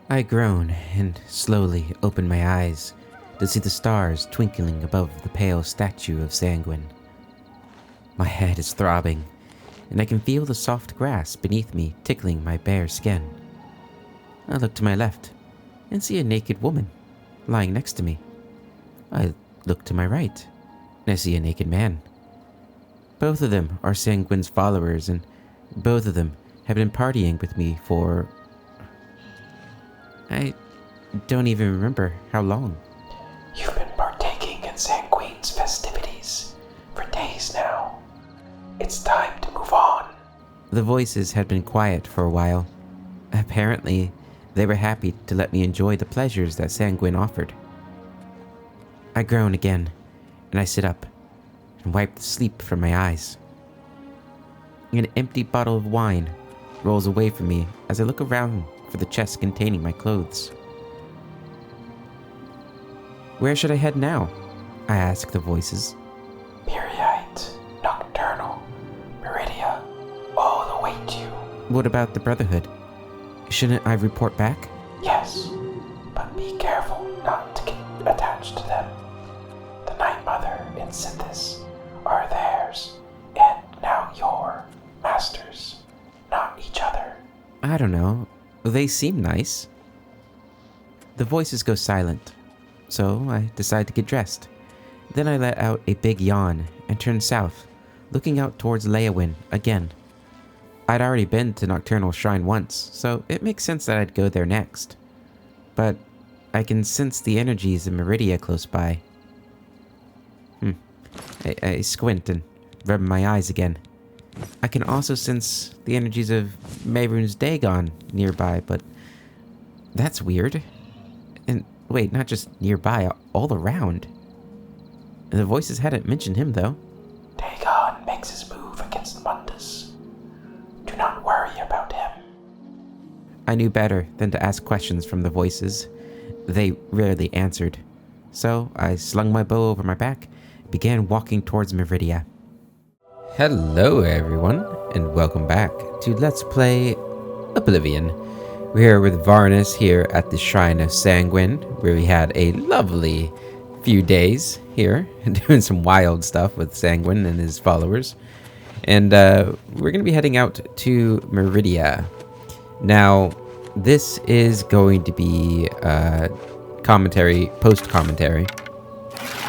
I groan and slowly open my eyes to see the stars twinkling above the pale statue of Sanguine. My head is throbbing, and I can feel the soft grass beneath me tickling my bare skin. I look to my left and see a naked woman lying next to me. I look to my right and I see a naked man. Both of them are Sanguine's followers, and both of them have been partying with me for... I don't even remember how long. You've been partaking in Sanguine's festivities for days now. It's time to move on. The voices had been quiet for a while. Apparently, they were happy to let me enjoy the pleasures that Sanguine offered. I groan again, and I sit up and wipe the sleep from my eyes. An empty bottle of wine rolls away from me as I look around for the chest containing my clothes. Where should I head now? I ask the voices. Meriite, Nocturnal, Meridia, all await you. What about the Brotherhood? Shouldn't I report back? Yes, but be careful not to get attached to them. The Night Mother and Synthis are theirs, and now your masters, not each other. I don't know. They seem nice. The voices go silent, so I decide to get dressed. Then I let out a big yawn and turn south, looking out towards Leowin again. I'd already been to Nocturnal Shrine once, so it makes sense that I'd go there next. But I can sense the energies of Meridia close by. I squint and rub my eyes again. I can also sense the energies of Mehrunes Dagon nearby, but that's weird. And wait, not just nearby, all around. The voices hadn't mentioned him, though. Dagon makes his move against Mundus. Do not worry about him. I knew better than to ask questions from the voices. They rarely answered. So I slung my bow over my back and began walking towards Meridia. Hello everyone, and welcome back to Let's Play Oblivion. We're here with Varnis here at the Shrine of Sanguine, where we had a lovely few days here, doing some wild stuff with Sanguine and his followers. And we're going to be heading out to Meridia. Now, this is going to be commentary, post-commentary.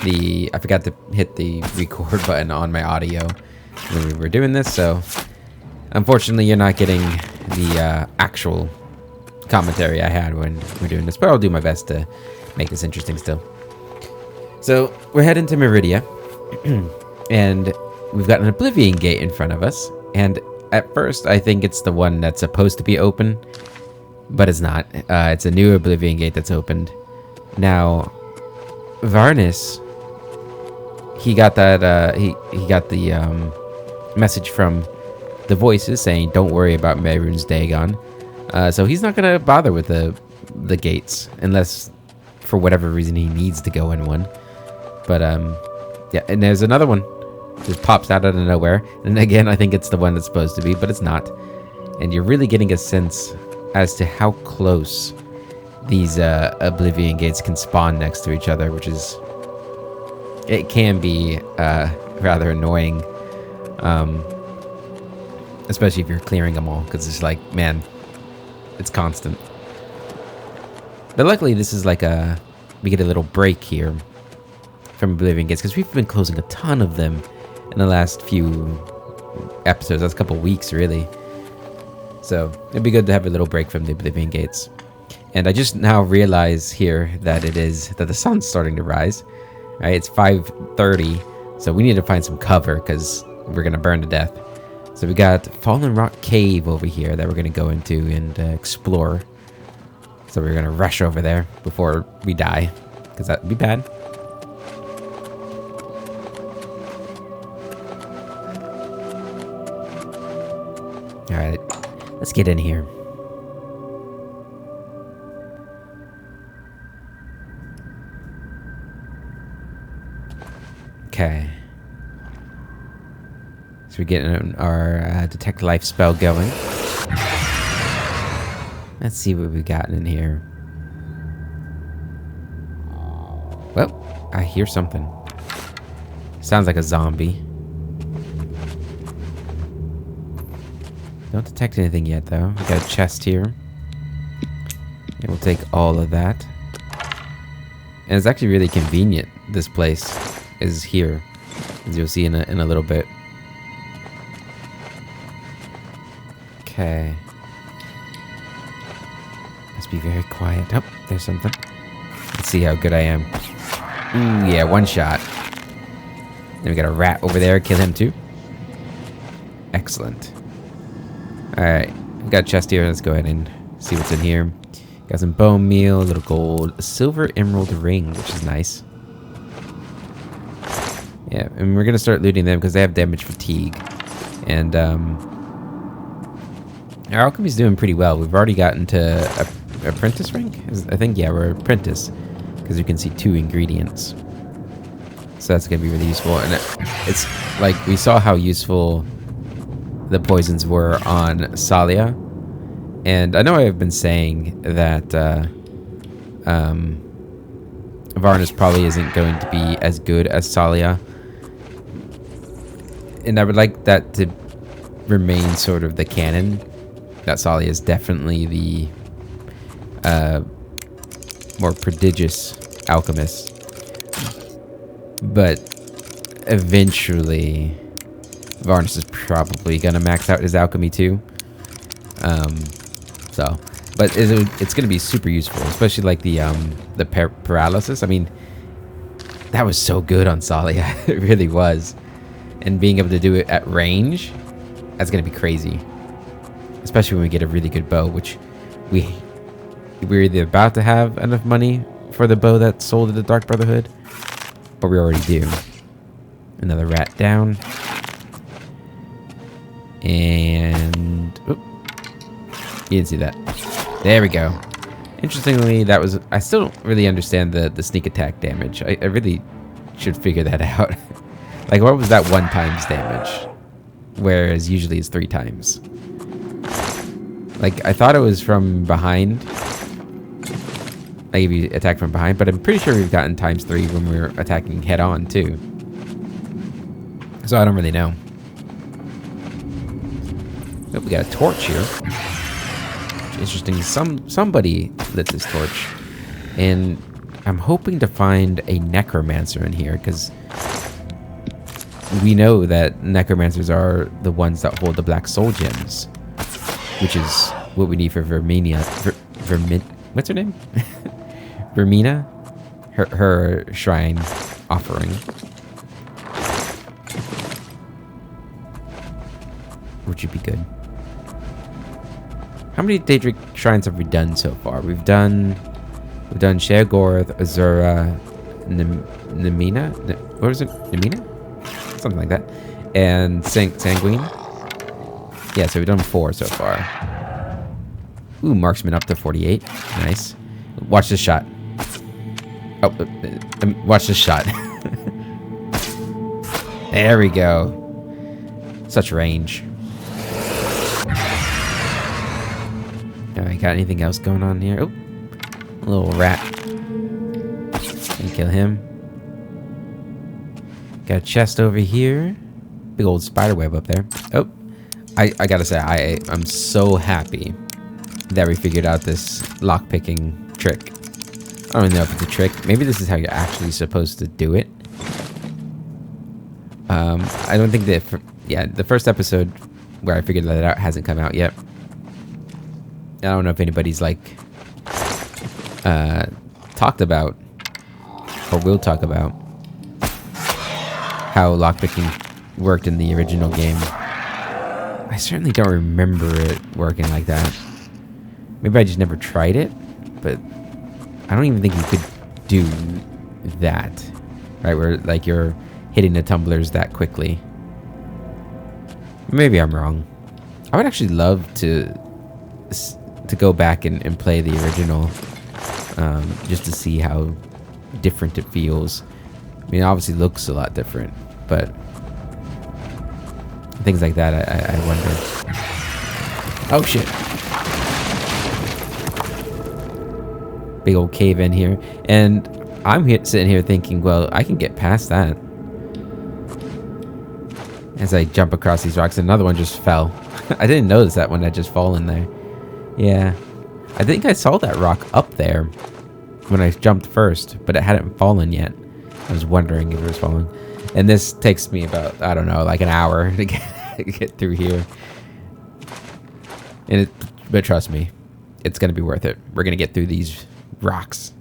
I forgot to hit the record button on my audio when we were doing this, so unfortunately you're not getting the actual commentary I had when we're doing this, but I'll do my best to make this interesting still. So we're heading to Meridia, and we've got an Oblivion gate in front of us, and at first I think it's the one that's supposed to be open, but it's not. It's a new Oblivion gate that's opened. Now, Varnis, he got that, he got the message from the voices saying, don't worry about Mehrunes Dagon. So he's not going to bother with the gates, unless for whatever reason he needs to go in one. But, yeah, and there's another one. Just pops out of nowhere. And again, I think it's the one that's supposed to be, but it's not. And you're really getting a sense as to how close these Oblivion gates can spawn next to each other, which is... It can be rather annoying. Especially if you're clearing them all, because it's like, man, it's constant. But luckily, this is like we get a little break here from Oblivion gates, because we've been closing a ton of them in the last few episodes, last couple weeks, really. So it'd be good to have a little break from the Oblivion gates. And I just now realize here that the sun's starting to rise. Right, it's 5:30, so we need to find some cover because we're gonna burn to death. So we got Fallen Rock Cave over here that we're gonna go into and explore. So we're gonna rush over there before we die, because that'd be bad. All right, let's get in here. Okay. So we're getting our Detect Life spell going. Let's see what we've gotten in here. Well, I hear something. Sounds like a zombie. Don't detect anything yet, though. We got a chest here. And we'll take all of that. And it's actually really convenient. This place is here, as you'll see in a little bit. Okay. Let's be very quiet. Oh, there's something. Let's see how good I am. Ooh, yeah, one shot. Then we got a rat over there. Kill him too. Excellent. Alright. We got a chest here. Let's go ahead and see what's in here. Got some bone meal, a little gold, a silver emerald ring, which is nice. Yeah, and we're going to start looting them because they have damage fatigue. And our alchemy's doing pretty well. We've already gotten to apprentice rank? I think, yeah, we're apprentice. Because you can see 2 ingredients. So that's going to be really useful. And it's like, we saw how useful the poisons were on Salia. And I know I've been saying that Varnus probably isn't going to be as good as Salia. And I would like that to remain sort of the canon. That Salia is definitely the more prodigious alchemist. But eventually, Varnus is probably going to max out his alchemy too. But it's going to be super useful, especially like the paralysis. I mean, that was so good on Salia. It really was. And being able to do it at range, that's going to be crazy. Especially when we get a really good bow, which we're either about to have enough money for the bow that's sold at the Dark Brotherhood, but we already do. Another rat down. And... Oop. You didn't see that. There we go. Interestingly, that was... I still don't really understand the sneak attack damage. I really should figure that out. Like, what was that 1 times damage? Whereas usually it's 3 times. Like, I thought it was from behind. Like, if you attack from behind. But I'm pretty sure we've gotten ×3 when we were attacking head on, too. So I don't really know. Oh, we got a torch here. Interesting. Somebody lit this torch. And I'm hoping to find a necromancer in here, because we know that necromancers are the ones that hold the black soul gems, which is what we need for Vermina. What's her name? Vermina? Her shrine offering. Which would be good. How many Daedric shrines have we done so far? We've done Sheogorath, Azura, Namina? What was it? Namina? Something like that. And Sanguine. Yeah, so we've done 4 so far. Ooh, marksman up to 48. Nice. Watch this shot. Oh, watch this shot. There we go. Such range. Alright, got anything else going on here? Oh, a little rat. Can kill him. Got a chest over here. Big old spider web up there. Oh, I gotta say, I'm so happy that we figured out this lockpicking trick. I don't know if it's a trick. Maybe this is how you're actually supposed to do it. I don't think that... the first episode where I figured that out hasn't come out yet. I don't know if anybody's like talked about or will talk about how lockpicking worked in the original game. I certainly don't remember it working like that. Maybe I just never tried it, but I don't even think you could do that, right? Where like you're hitting the tumblers that quickly. Maybe I'm wrong. I would actually love to go back and play the original, just to see how different it feels. I mean, it obviously looks a lot different, but things like that, I wonder. Oh shit! big old cave in here. And I'm sitting here thinking, well, I can get past that. As I jump across these rocks, another one just fell. I didn't notice that one had just fallen there. Yeah. I think I saw that rock up there when I jumped first, but it hadn't fallen yet. I was wondering if it was falling. And this takes me about, I don't know, like an hour to get through here. But trust me, it's going to be worth it. We're going to get through these rocks.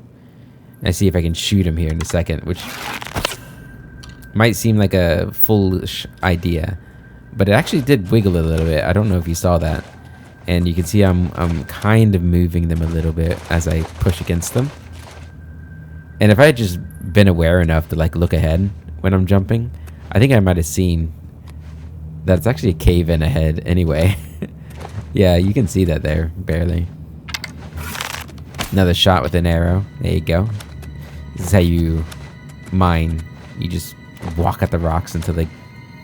And I see if I can shoot him here in a second, which might seem like a foolish idea, but it actually did wiggle a little bit. I don't know if you saw that. And you can see I'm kind of moving them a little bit as I push against them. And if I had just been aware enough to like look ahead when I'm jumping, I think I might have seen that it's actually a cave in ahead anyway. Yeah, you can see that there, barely. Another shot with an arrow. There you go. This is how you mine. You just walk at the rocks until they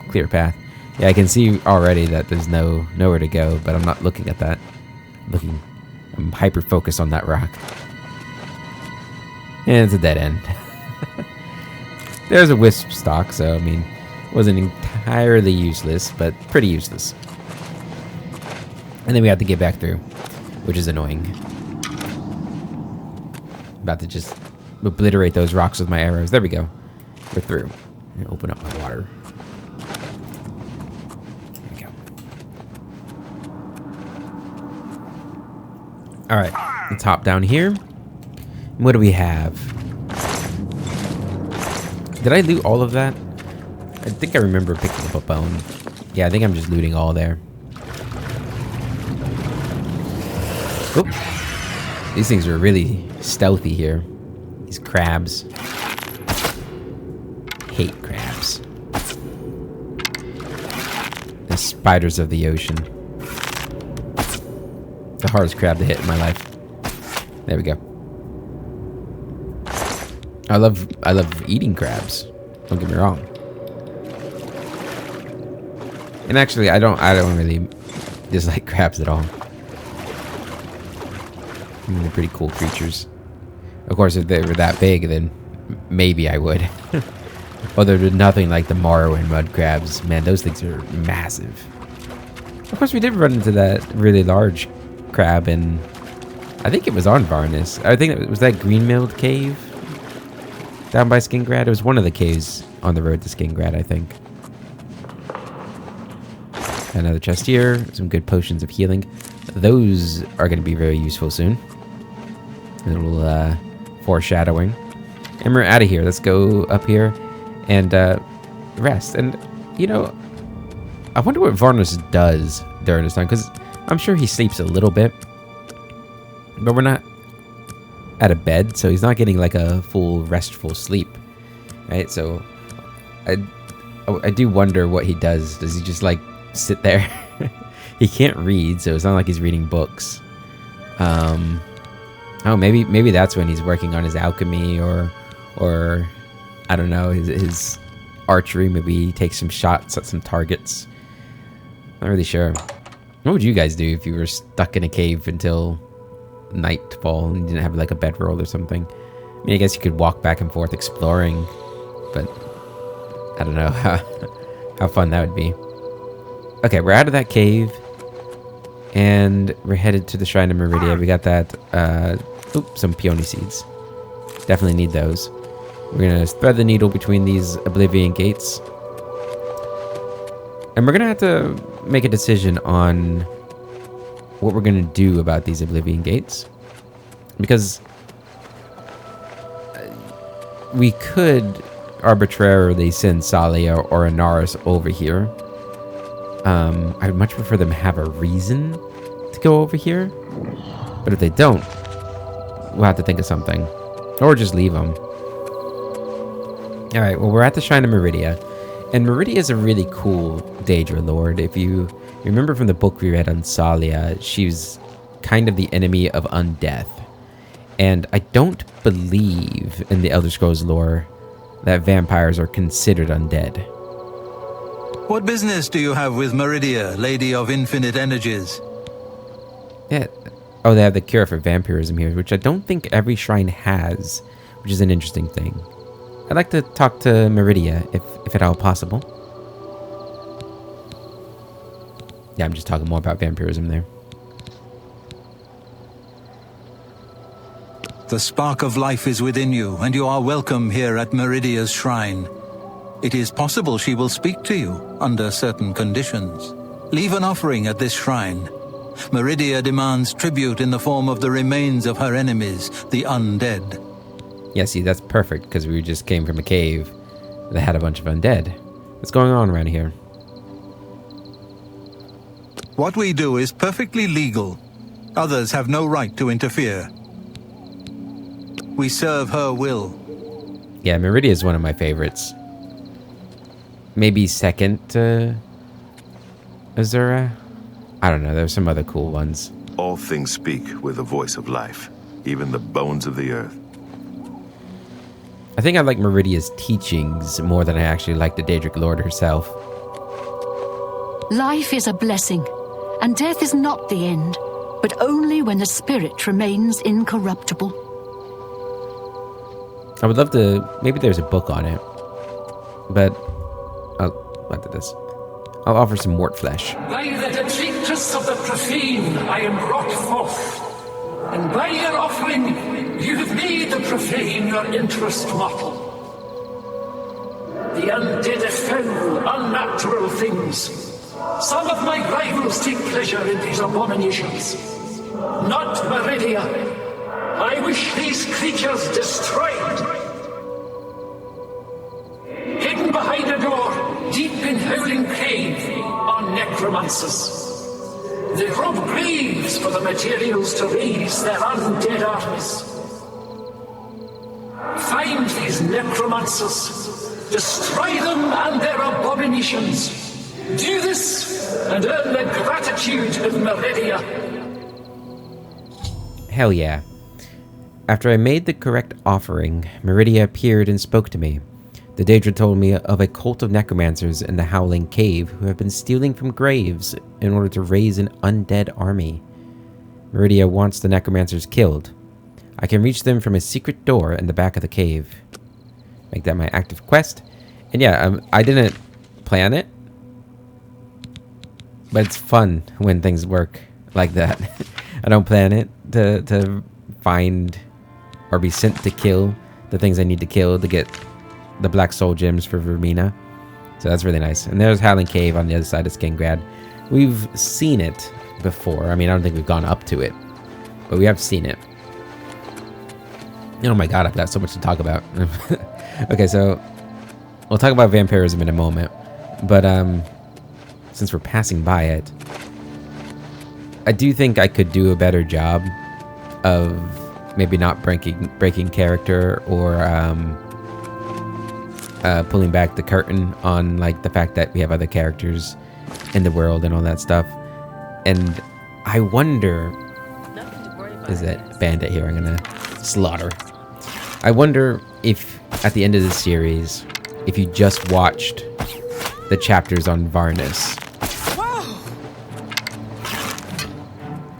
clear a path. Yeah, I can see already that there's nowhere to go, but I'm not looking at that. I'm hyper focused on that rock. And it's a dead end. There's a wisp stock, so I mean, wasn't entirely useless, but pretty useless. And then we have to get back through, which is annoying. About to just obliterate those rocks with my arrows. There we go. We're through. Open up my water. There we go. Alright, let's hop down here. What do we have? Did I loot all of that? I think I remember picking up a bone. Yeah, I think I'm just looting all there. Oop. These things are really stealthy here. These crabs. Hate crabs. The spiders of the ocean. The hardest crab to hit in my life. There we go. I love eating crabs. Don't get me wrong. And actually, I don't really dislike crabs at all. I mean, they're pretty cool creatures. Of course, if they were that big, then maybe I would. Although they're nothing like the Morrowind mud crabs. Man, those things are massive. Of course, we did run into that really large crab, and I think it was on Varnus. I think it was that Greenmilled cave down by Skingrad. It was one of the caves on the road to Skingrad, I think. Another chest here. Some good potions of healing. Those are going to be very useful soon. A little foreshadowing. And we're out of here. Let's go up here and rest. And, you know, I wonder what Varnus does during this time, because I'm sure he sleeps a little bit. But we're not at a bed, so he's not getting like a full restful sleep. Right? So I do wonder what he does. Does he just like sit there? He can't read, so it's not like he's reading books. Oh, maybe that's when he's working on his alchemy, or I don't know, his archery. Maybe he takes some shots at some targets. Not really sure. What would you guys do if you were stuck in a cave until nightfall and you didn't have like a bedroll or something? I mean, I guess you could walk back and forth exploring, but I don't know how fun that would be. Okay, we're out of that cave, and we're headed to the Shrine of Meridia. We got that, some peony seeds. Definitely need those. We're going to thread the needle between these Oblivion gates. And we're going to have to make a decision on what we're going to do about these Oblivion gates. Because we could arbitrarily send Salia or Anaris over here. I'd much prefer them have a reason to go over here. But if they don't, we'll have to think of something. Or just leave them. Alright, well, we're at the Shrine of Meridia. And Meridia is a really cool Daedra Lord. If you remember from the book we read on Salia, she's kind of the enemy of undeath. And I don't believe in the Elder Scrolls lore that vampires are considered undead. What business do you have with Meridia, Lady of Infinite Energies? Yeah, Oh, they have the cure for vampirism here, which I don't think every shrine has, which is an interesting thing. I'd like to talk to Meridia, if at all possible. Yeah, I'm just talking more about vampirism there. The spark of life is within you, and you are welcome here at Meridia's shrine. It is possible she will speak to you under certain conditions. Leave an offering at this shrine. Meridia demands tribute in the form of the remains of her enemies, the undead. Yeah, see, that's perfect, because we just came from a cave that had a bunch of undead. What's going on around here? What we do is perfectly legal. Others have no right to interfere. We serve her will. Yeah, Meridia is one of my favorites. Maybe second to Azura? I don't know, there's some other cool ones. All things speak with the voice of life, even the bones of the earth. I think I like Meridia's teachings more than I actually like the Daedric Lord herself. Life is a blessing, and death is not the end, but only when the spirit remains incorruptible. I would love to... Maybe there's a book on it. But... I'll after this. I'll offer some wart flesh. By the detritus of the profane I am brought forth, and by your offering you have made the profane your interest mortal. The undead are foul, unnatural things. Some of my rivals take pleasure in these abominations. Not Meridia. I wish these creatures destroyed. Hidden behind a door, deep in howling cave, are necromancers. They rob graves for the materials to raise their undead armies. Find these necromancers, destroy them and their abominations. Do this, and earn the gratitude of Meridia. Hell yeah. After I made the correct offering, Meridia appeared and spoke to me. The Daedra told me of a cult of necromancers in the Howling Cave who have been stealing from graves in order to raise an undead army. Meridia wants the necromancers killed. I can reach them from a secret door in the back of the cave. Make that my active quest. And yeah, I didn't plan it, but it's fun when things work like that. I don't plan it to find or be sent to kill the things I need to kill to get the Black Soul Gems for Vermina. So that's really nice. And there's Howling Cave on the other side of Skingrad. We've seen it before. I mean, I don't think we've gone up to it, but we have seen it. Oh my god, I've got so much to talk about. Okay, so we'll talk about vampirism in a moment. But since we're passing by it, I do think I could do a better job of maybe not breaking character or pulling back the curtain on like the fact that we have other characters in the world and all that stuff. And I wonder, is that bandit here I'm gonna slaughter? I wonder if at the end of the series, if you just watched the chapters on Varnus,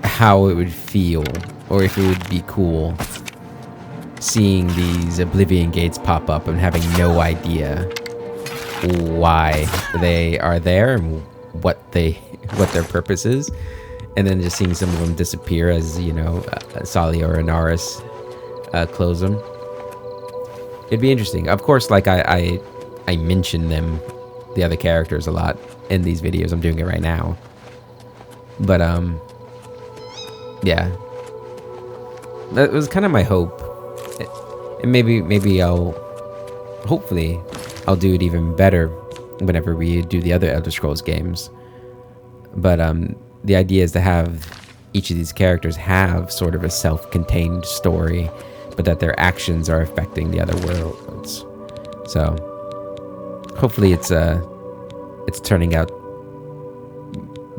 how it would feel, or if it would be cool seeing these Oblivion gates pop up and having no idea why they are there and what their purpose is, and then just seeing some of them disappear as, you know, Salia or Inaris close them. It'd be interesting. Of course, like I mention them, the other characters, a lot in these videos. I'm doing it right now. But yeah, that was kind of my hope. And maybe hopefully I'll do it even better whenever we do the other Elder Scrolls games. But the idea is to have each of these characters have sort of a self-contained story, but that their actions are affecting the other worlds. So hopefully it's turning out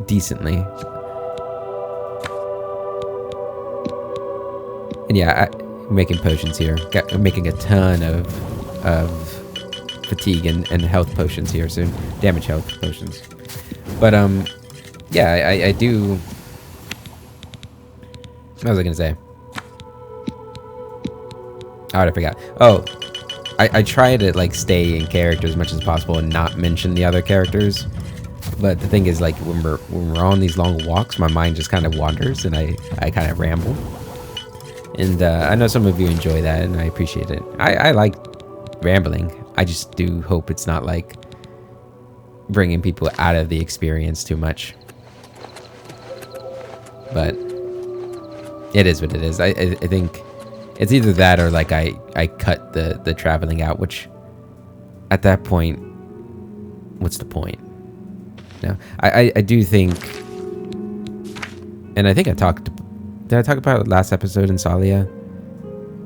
decently. And yeah, I'm making potions here. I'm making a ton of fatigue and health potions here soon. Damage health potions. But yeah, I do What was I gonna say? Oh, I forgot. Oh, I try to like stay in character as much as possible and not mention the other characters. But the thing is, like, when we're on these long walks, my mind just kind of wanders and I kind of ramble. And I know some of you enjoy that, and I appreciate it. I like rambling. I just do hope it's not like bringing people out of the experience too much. But it is what it is. I think it's either that or like I cut the traveling out, which at that point, what's the point? No, I do think, and I think did I talk about it last episode in Salia?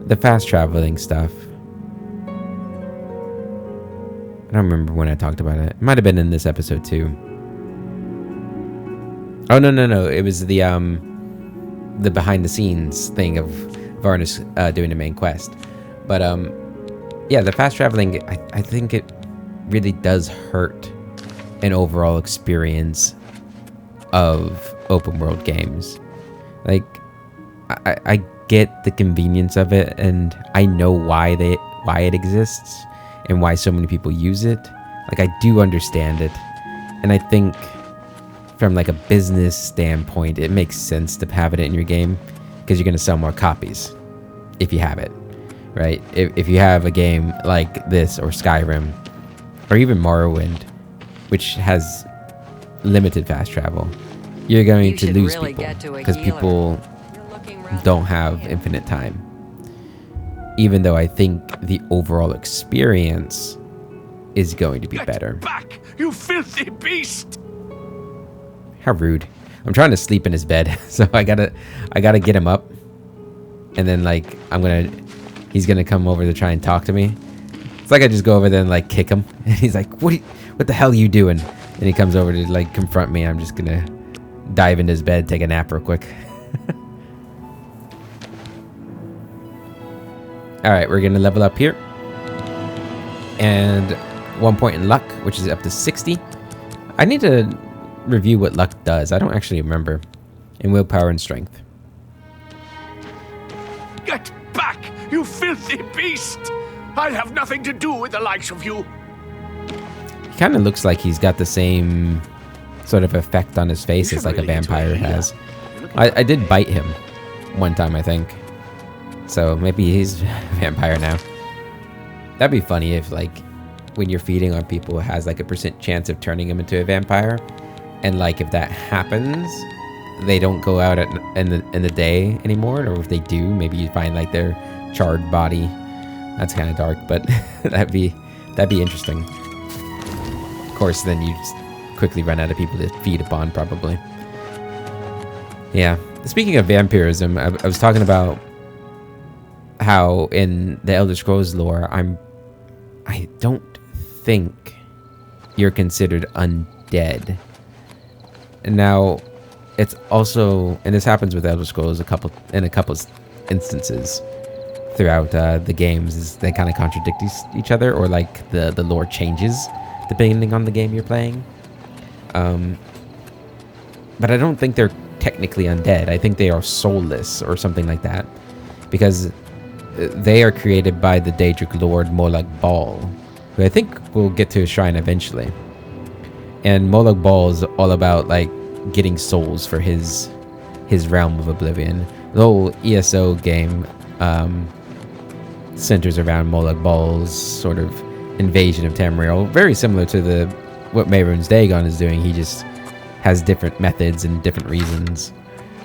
The fast traveling stuff. I don't remember when I talked about it. It might have been in this episode too. Oh no! It was the behind the scenes thing of Varnus doing the main quest. But yeah, the fast traveling, I think it really does hurt an overall experience of open world games. Like, I get the convenience of it, and I know why it exists and why so many people use it. Like, I do understand it, and I think from like a business standpoint, it makes sense to have it in your game because you're going to sell more copies if you have it, right? If you have a game like this or Skyrim or even Morrowind, which has limited fast travel, you're going to lose people because people don't have infinite time. Even though I think the overall experience is going to be better. Back, you filthy beast! How rude. I'm trying to sleep in his bed, so I gotta get him up. And then like he's gonna come over to try and talk to me. It's like I just go over there and like kick him. And he's like, what the hell are you doing? And he comes over to like confront me. I'm just gonna dive into his bed, take a nap real quick. Alright, we're gonna level up here. And 1 point in luck, which is up to 60. I need to review what luck does. I don't actually remember. And willpower and strength. Get back, you filthy beast! I have nothing to do with the likes of you. He kind of looks like he's got the same sort of effect on his face as like a vampire has. I did bite him one time, I think. So maybe he's a vampire now. That'd be funny if like when you're feeding on people, it has like a % chance of turning him into a vampire. And like if that happens, they don't go out in the day anymore. Or if they do, maybe you find like their charred body. That's kind of dark, but that'd be interesting. Of course, then you just quickly run out of people to feed upon, probably. Yeah. Speaking of vampirism, I was talking about how in the Elder Scrolls lore, I don't think you're considered undead. And now, it's also, and this happens with Elder Scrolls in a couple instances throughout the games, is they kind of contradict each other, or like the lore changes depending on the game you're playing. But I don't think they're technically undead. I think they are soulless or something like that, because they are created by the Daedric Lord Molag Bal, who I think we'll get to a shrine eventually. And Molag Bal is all about like getting souls for his realm of Oblivion. The whole ESO game centers around Molag Bal's sort of invasion of Tamriel, very similar to what Mehrunes Dagon is doing. He just has different methods and different reasons.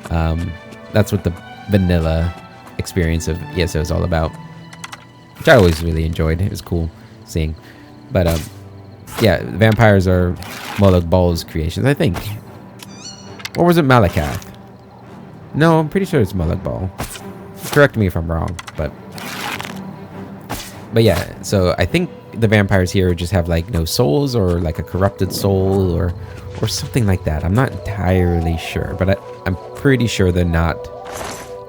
That's what the vanilla experience of ESO is all about, which I always really enjoyed. It was cool seeing. But yeah, vampires are Molag Bal's creations, I think. Or was it Malakath? No, I'm pretty sure it's Molag Bal. Correct me if I'm wrong, but yeah, so I think the vampires here just have like no souls, or like a corrupted soul, or something like that. I'm not entirely sure, but I'm pretty sure they're not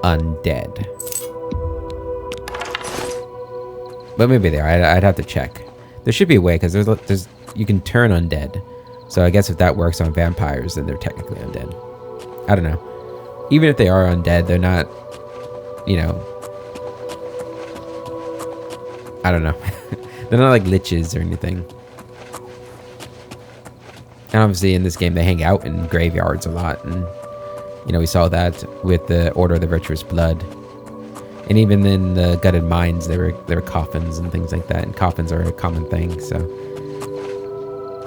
undead. But maybe they are. I'd have to check. There should be a way, because there's you can turn undead. So I guess if that works on vampires, then they're technically undead. I don't know. even if they are undead, they're not, you know, I don't know. They're not like liches or anything. And obviously in this game they hang out in graveyards a lot, and you know, we saw that with the Order of the Virtuous Blood. And even in the Gutted Mines there were coffins and things like that, and coffins are a common thing, so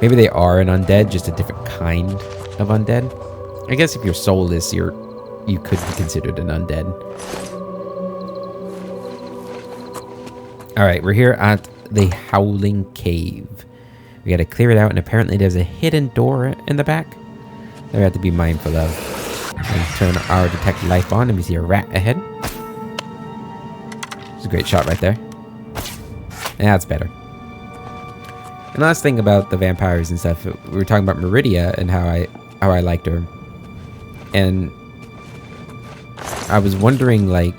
maybe they are an undead, just a different kind of undead. I guess if you're soulless, you could be considered an undead. Alright, we're here at the Howling Cave. We gotta clear it out, and apparently there's a hidden door in the back that we have to be mindful of. And turn our detect life on, and we see a rat ahead. It's a great shot right there. Yeah, that's better. And last thing about the vampires and stuff, we were talking about Meridia and how I liked her. And I was wondering, like,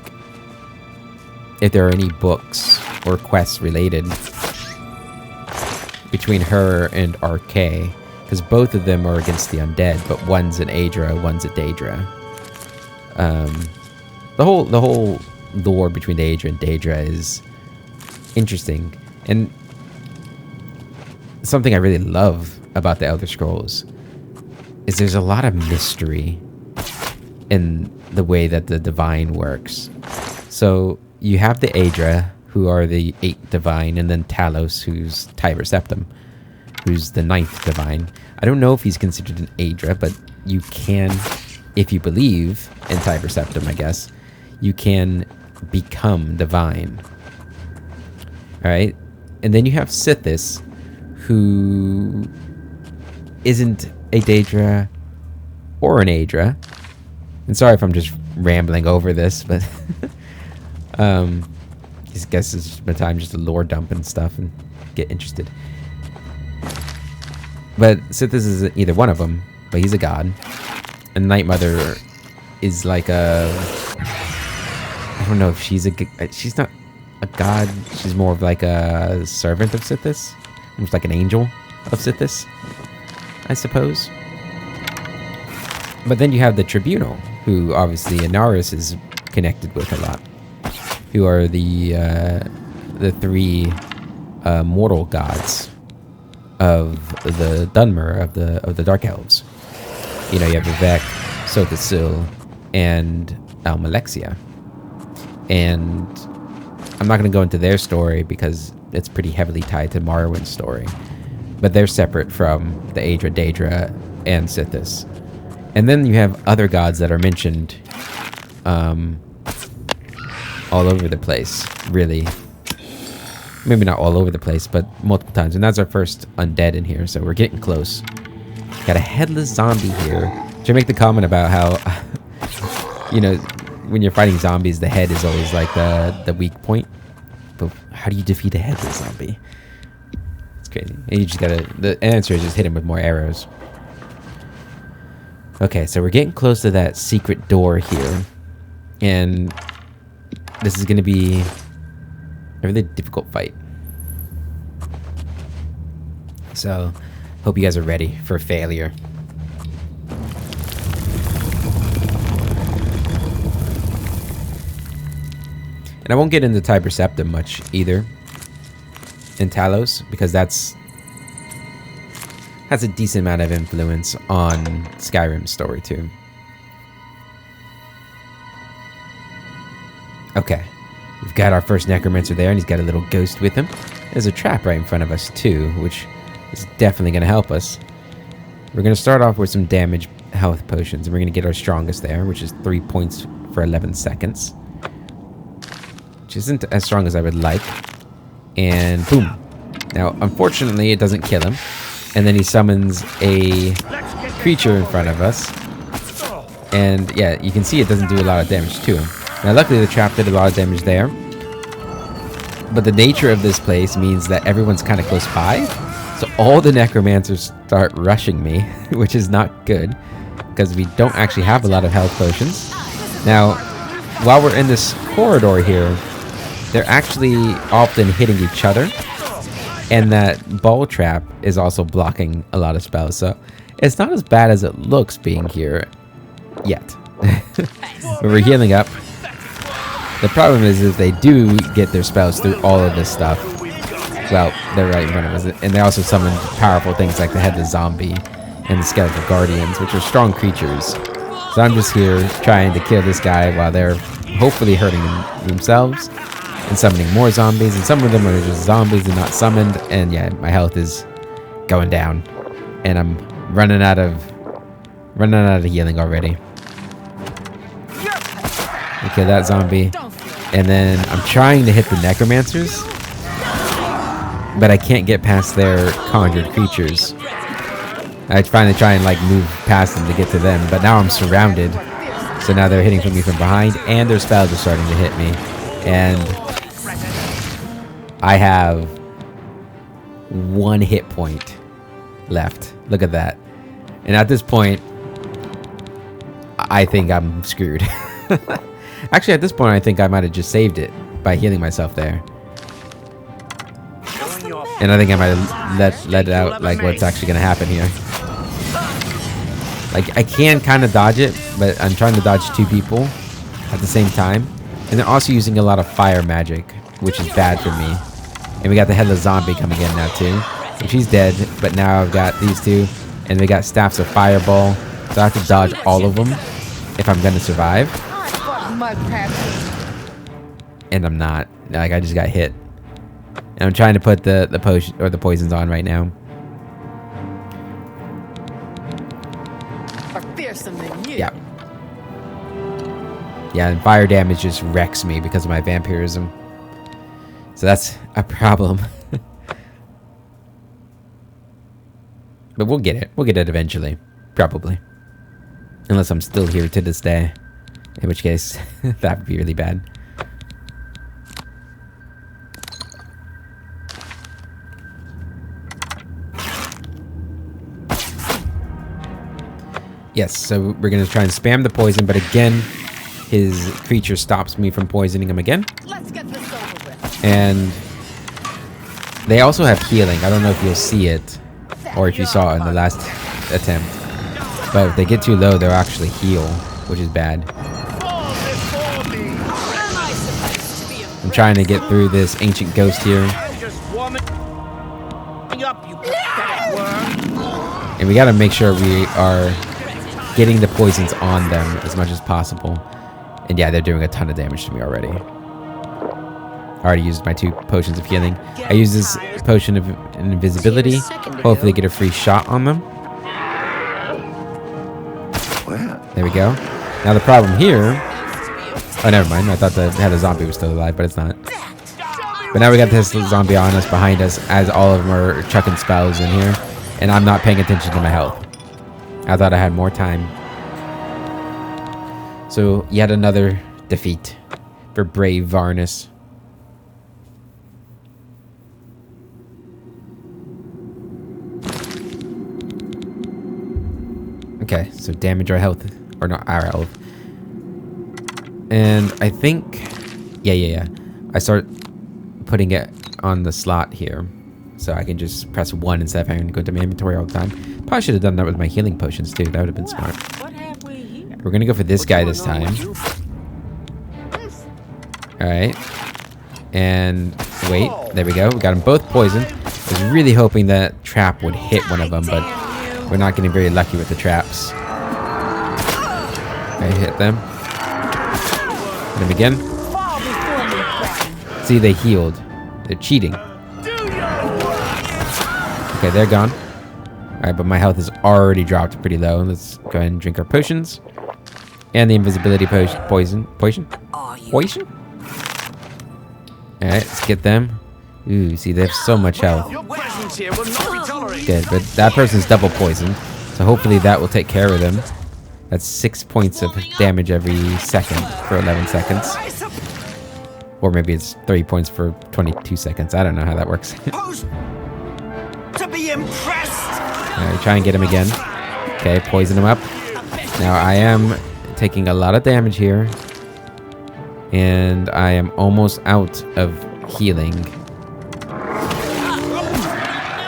if there are any books or quests related between her and RK, because both of them are against the undead, but one's an Aedra, one's a Daedra. The whole lore between the Aedra and Daedra is interesting, and something I really love about the Elder Scrolls is there's a lot of mystery in the way that the divine works. So you have the Aedra, who are the 8th divine, and then Talos, who's Tiber Septim, who's the 9th divine. I don't know if he's considered an Aedra, but you can, if you believe in Tiber Septim, I guess, you can become divine. Alright? And then you have Sithis, who isn't a Daedra or an Aedra. And sorry if I'm just rambling over this, but I guess it's just my time just to lore dump and stuff and get interested. But Sithis isn't either one of them, but he's a god. And Night Mother is like a... I don't know if she's she's not a god. She's more of like a servant of Sithis. Almost like an angel of Sithis, I suppose. But then you have the Tribunal, who obviously Inaris is connected with a lot. Who are the 3 mortal gods of the Dunmer, of the Dark Elves. You know, you have Vivek, Sothisil, and Almalexia. And I'm not going to go into their story because it's pretty heavily tied to Morrowind's story. But they're separate from the Aedra, Daedra, and Sithis. And then you have other gods that are mentioned all over the place, really. Maybe not all over the place, but multiple times. And that's our first undead in here, so we're getting close. Got a headless zombie here. Should I make the comment about how, you know, when you're fighting zombies, the head is always like the weak point. But how do you defeat a headless zombie? It's crazy. And you just gotta, the answer is just hit him with more arrows. Okay, so we're getting close to that secret door here. And this is going to be a really difficult fight. So, hope you guys are ready for failure. And I won't get into Tiber Septim much either. In Talos, because that's has a decent amount of influence on Skyrim's story too. Okay, we've got our first necromancer there, and he's got a little ghost with him. There's a trap right in front of us too, which is definitely going to help us. We're going to start off with some damage health potions, and we're going to get our strongest there, which is 3 points for 11 seconds. Which isn't as strong as I would like. And boom. Now, unfortunately, it doesn't kill him. And then he summons a creature in front of us. And yeah, you can see it doesn't do a lot of damage to him. Now, luckily, the trap did a lot of damage there. But the nature of this place means that everyone's kind of close by. So all the necromancers start rushing me, which is not good. Because we don't actually have a lot of health potions. Now, while we're in this corridor here, they're actually often hitting each other. And that ball trap is also blocking a lot of spells. So it's not as bad as it looks being here. Yet. But we're healing up. The problem is if they do get their spells through all of this stuff, well, they're right in front of us. And they also summon powerful things like the Headless Zombie and the Skeletal Guardians, which are strong creatures. So I'm just here trying to kill this guy while they're hopefully hurting themselves and summoning more zombies. And some of them are just zombies and not summoned. And yeah, my health is going down. And I'm running out of healing already. Okay, that zombie. And then I'm trying to hit the necromancers, but I can't get past their conjured creatures. I finally try and like move past them to get to them, but now I'm surrounded. So now they're hitting me from behind, and their spells are starting to hit me. And I have 1 hit point left. Look at that. And at this point, I think I'm screwed. Actually, at this point, I think I might have just saved it by healing myself there. And I think I might have let it out, like, what's actually going to happen here. Like, I can kind of dodge it, but I'm trying to dodge 2 people at the same time. And they're also using a lot of fire magic, which is bad for me. And we got the Headless Zombie coming in now, too. Which he's dead, but now I've got these 2. And we got Staffs of Fireball. So I have to dodge all of them if I'm going to survive. And I'm not. Like, I just got hit. And I'm trying to put the potion or the poisons on right now. Yeah. Yeah, and fire damage just wrecks me because of my vampirism. So that's a problem. But we'll get it. We'll get it eventually. Probably. Unless I'm still here to this day. In which case, that would be really bad. Yes, so we're going to try and spam the poison, but again, his creature stops me from poisoning him again. Let's get this over with. And they also have healing. I don't know if you'll see it, or if you saw it in the last attempt. But if they get too low, they'll actually heal, which is bad. I'm trying to get through this ancient ghost here. And we gotta make sure we are getting the poisons on them as much as possible. And yeah, they're doing a ton of damage to me already. I already used my 2 potions of healing. I use this potion of invisibility. Hopefully get a free shot on them. There we go. Now the problem here... Oh, never mind. I thought the zombie was still alive, but it's not. But now we got this zombie on us, behind us, as all of them are chucking spells in here. And I'm not paying attention to my health. I thought I had more time. So, yet another defeat for brave Varnus. Okay, so damage our health. Or not our health. And I think... Yeah. I start putting it on the slot here. So I can just press 1 instead of having to go to my inventory all the time. Probably should have done that with my healing potions too. That would have been smart. We're going to go for this guy this time. Alright. And wait. There we go. We got them both poisoned. I was really hoping that trap would hit one of them, but we're not getting very lucky with the traps. I hit them. Hit them again. See, they healed. They're cheating. Okay, they're gone. Alright, but my health has already dropped pretty low. Let's go ahead and drink our potions. And the invisibility poison. Alright, let's get them. Ooh, see, they have so much health. Good, but that person's double poisoned. So hopefully that will take care of them. That's 6 points of damage every second for 11 seconds. Or maybe it's 3 points for 22 seconds. I don't know how that works. To be impressed. Alright, try and get him again. Okay, poison him up. Now I am taking a lot of damage here. And I am almost out of healing.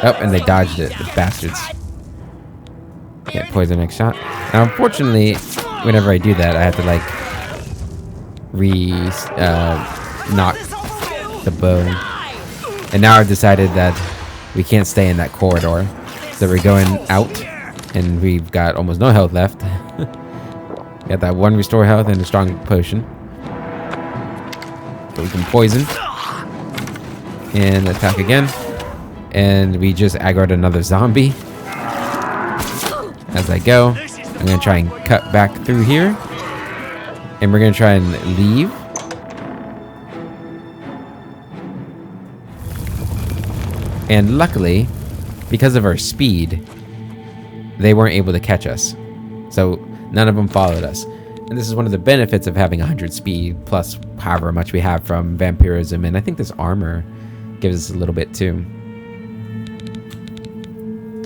Oh, and they dodged it, the bastards. Okay, poison next shot. Now, unfortunately, whenever I do that, I have to like knock the bow. And now I've decided that we can't stay in that corridor, so we're going out, and we've got almost no health left. Got that one restore health and a strong potion, so we can poison and attack again. And we just aggroed another zombie. As I go, I'm gonna try and cut back through here, and we're gonna try and leave. And luckily, because of our speed, they weren't able to catch us. So none of them followed us. And this is one of the benefits of having 100 speed, plus however much we have from vampirism. And I think this armor gives us a little bit too.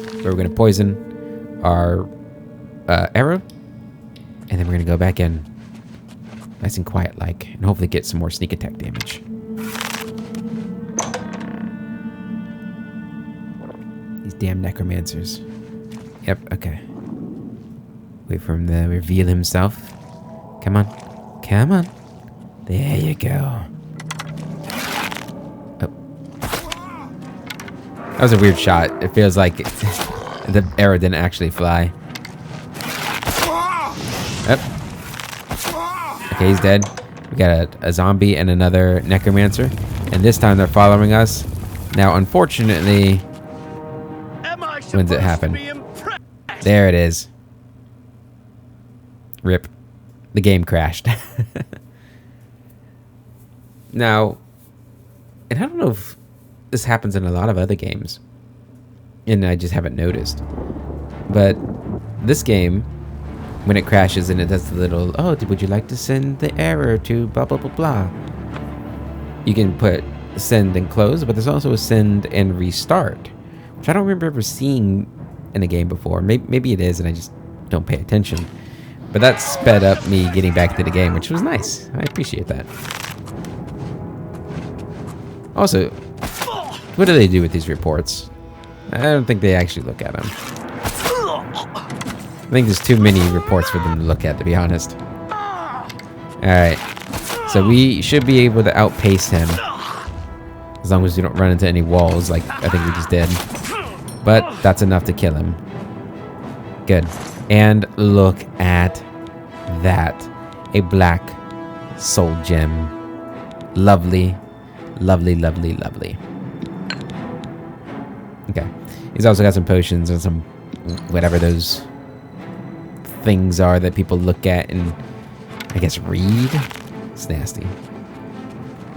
So we're going to poison our arrow. And then we're going to go back in nice and quiet like. And hopefully get some more sneak attack damage. These damn necromancers. Yep, okay. Wait for him to reveal himself. Come on. Come on. There you go. Oh. That was a weird shot. It feels like the arrow didn't actually fly. Yep. Okay, he's dead. We got a zombie and another necromancer. And this time they're following us. Now, unfortunately... When did it happen? There it is. Rip. The game crashed. Now, and I don't know if this happens in a lot of other games, and I just haven't noticed, but this game, when it crashes and it does the little, oh, would you like to send the error to blah, blah, blah, blah. You can put send and close, but there's also a send and restart, which I don't remember ever seeing in a game before. Maybe it is, and I just don't pay attention. But that sped up me getting back to the game, which was nice. I appreciate that. Also, what do they do with these reports? I don't think they actually look at them. I think there's too many reports for them to look at, to be honest. Alright. So we should be able to outpace him. As long as we don't run into any walls, like I think we just did. But that's enough to kill him. Good. And look at that. A black soul gem. Lovely. Lovely, lovely, lovely. Okay. He's also got some potions and some whatever those things are that people look at and I guess read. It's nasty.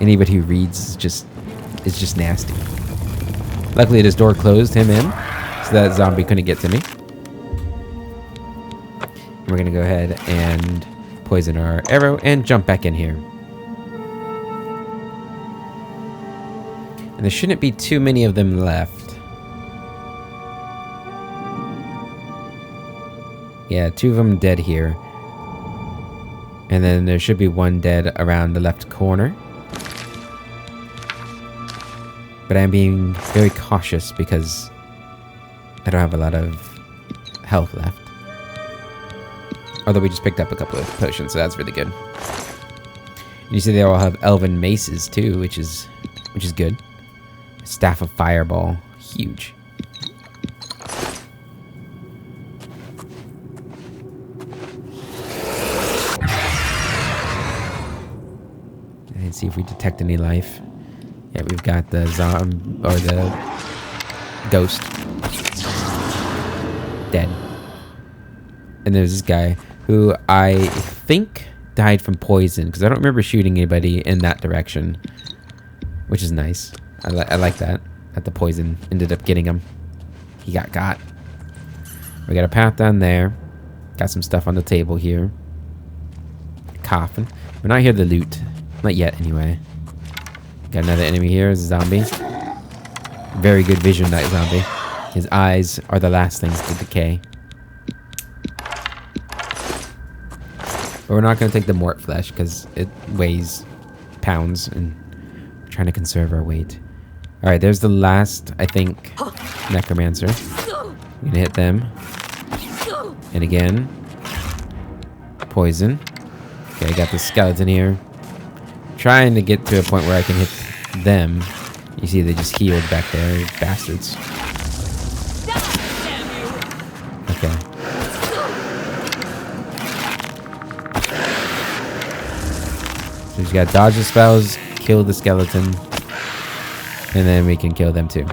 Anybody who reads is just nasty. Luckily this door closed him in, so that zombie couldn't get to me. We're gonna go ahead and poison our arrow and jump back in here. And there shouldn't be too many of them left. Yeah, 2 of them dead here. And then there should be 1 dead around the left corner. But I'm being very cautious because I don't have a lot of health left. Although we just picked up a couple of potions, so that's really good. And you see they all have elven maces too, which is good. Staff of Fireball, huge. And see if we detect any life. Yeah, we've got the or the ghost dead. And there's this guy who I think died from poison because I don't remember shooting anybody in that direction, which is nice. I like that the poison ended up getting him. He got. We got a path down there. Got some stuff on the table here. Coffin. We're not here to loot. Not yet, anyway. Got another enemy here. A zombie. Very good vision, that zombie. His eyes are the last things to decay. But we're not going to take the mort flesh because it weighs pounds and we're trying to conserve our weight. Alright, there's the last, I think, necromancer. We're going to hit them. And again. Poison. Okay, got the skeleton here. Trying to get to a point where I can hit them. You see they just healed back there, bastards. Okay. So he's got dodge the spells, kill the skeleton, and then we can kill them too.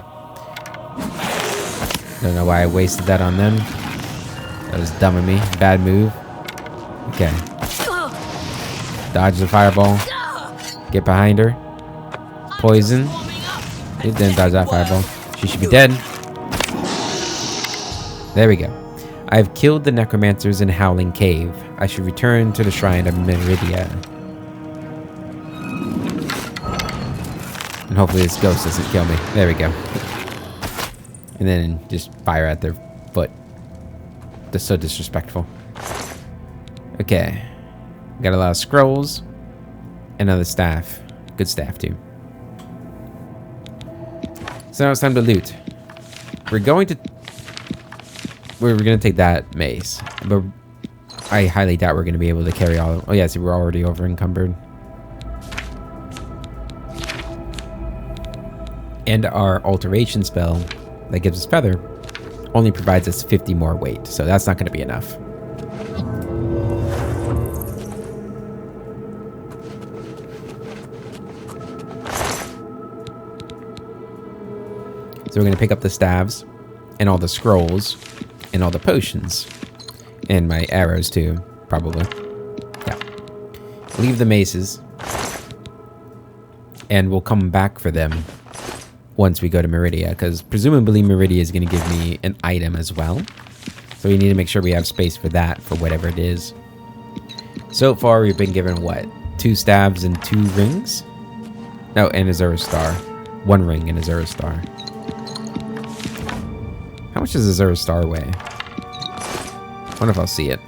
Don't know why I wasted that on them. That was dumb of me. Bad move. Okay. Dodge the fireball. Get behind her. Poison. It didn't dodge that fireball. She should be dead. There we go. I have killed the necromancers in Howling Cave. I should return to the shrine of Meridia. And hopefully this ghost doesn't kill me. There we go. And then just fire at their foot. That's so disrespectful. Okay. Got a lot of scrolls. Another staff. Good staff too. So now it's time to loot. We're going to take that mace, but I highly doubt we're going to be able to carry all. Oh yeah, see, we're already over encumbered. And our alteration spell that gives us feather only provides us 50 more weight, so that's not going to be enough. So we're going to pick up the staves and all the scrolls and all the potions and my arrows too, probably. Yeah. Leave the maces and we'll come back for them once we go to Meridia, because presumably Meridia is going to give me an item as well. So we need to make sure we have space for that, for whatever it is. So far we've been given what? 2 staves and 2 rings? No, and a Zero Star. 1 ring and a Zero Star. How much does a Zero Star weigh? I wonder if I'll see it.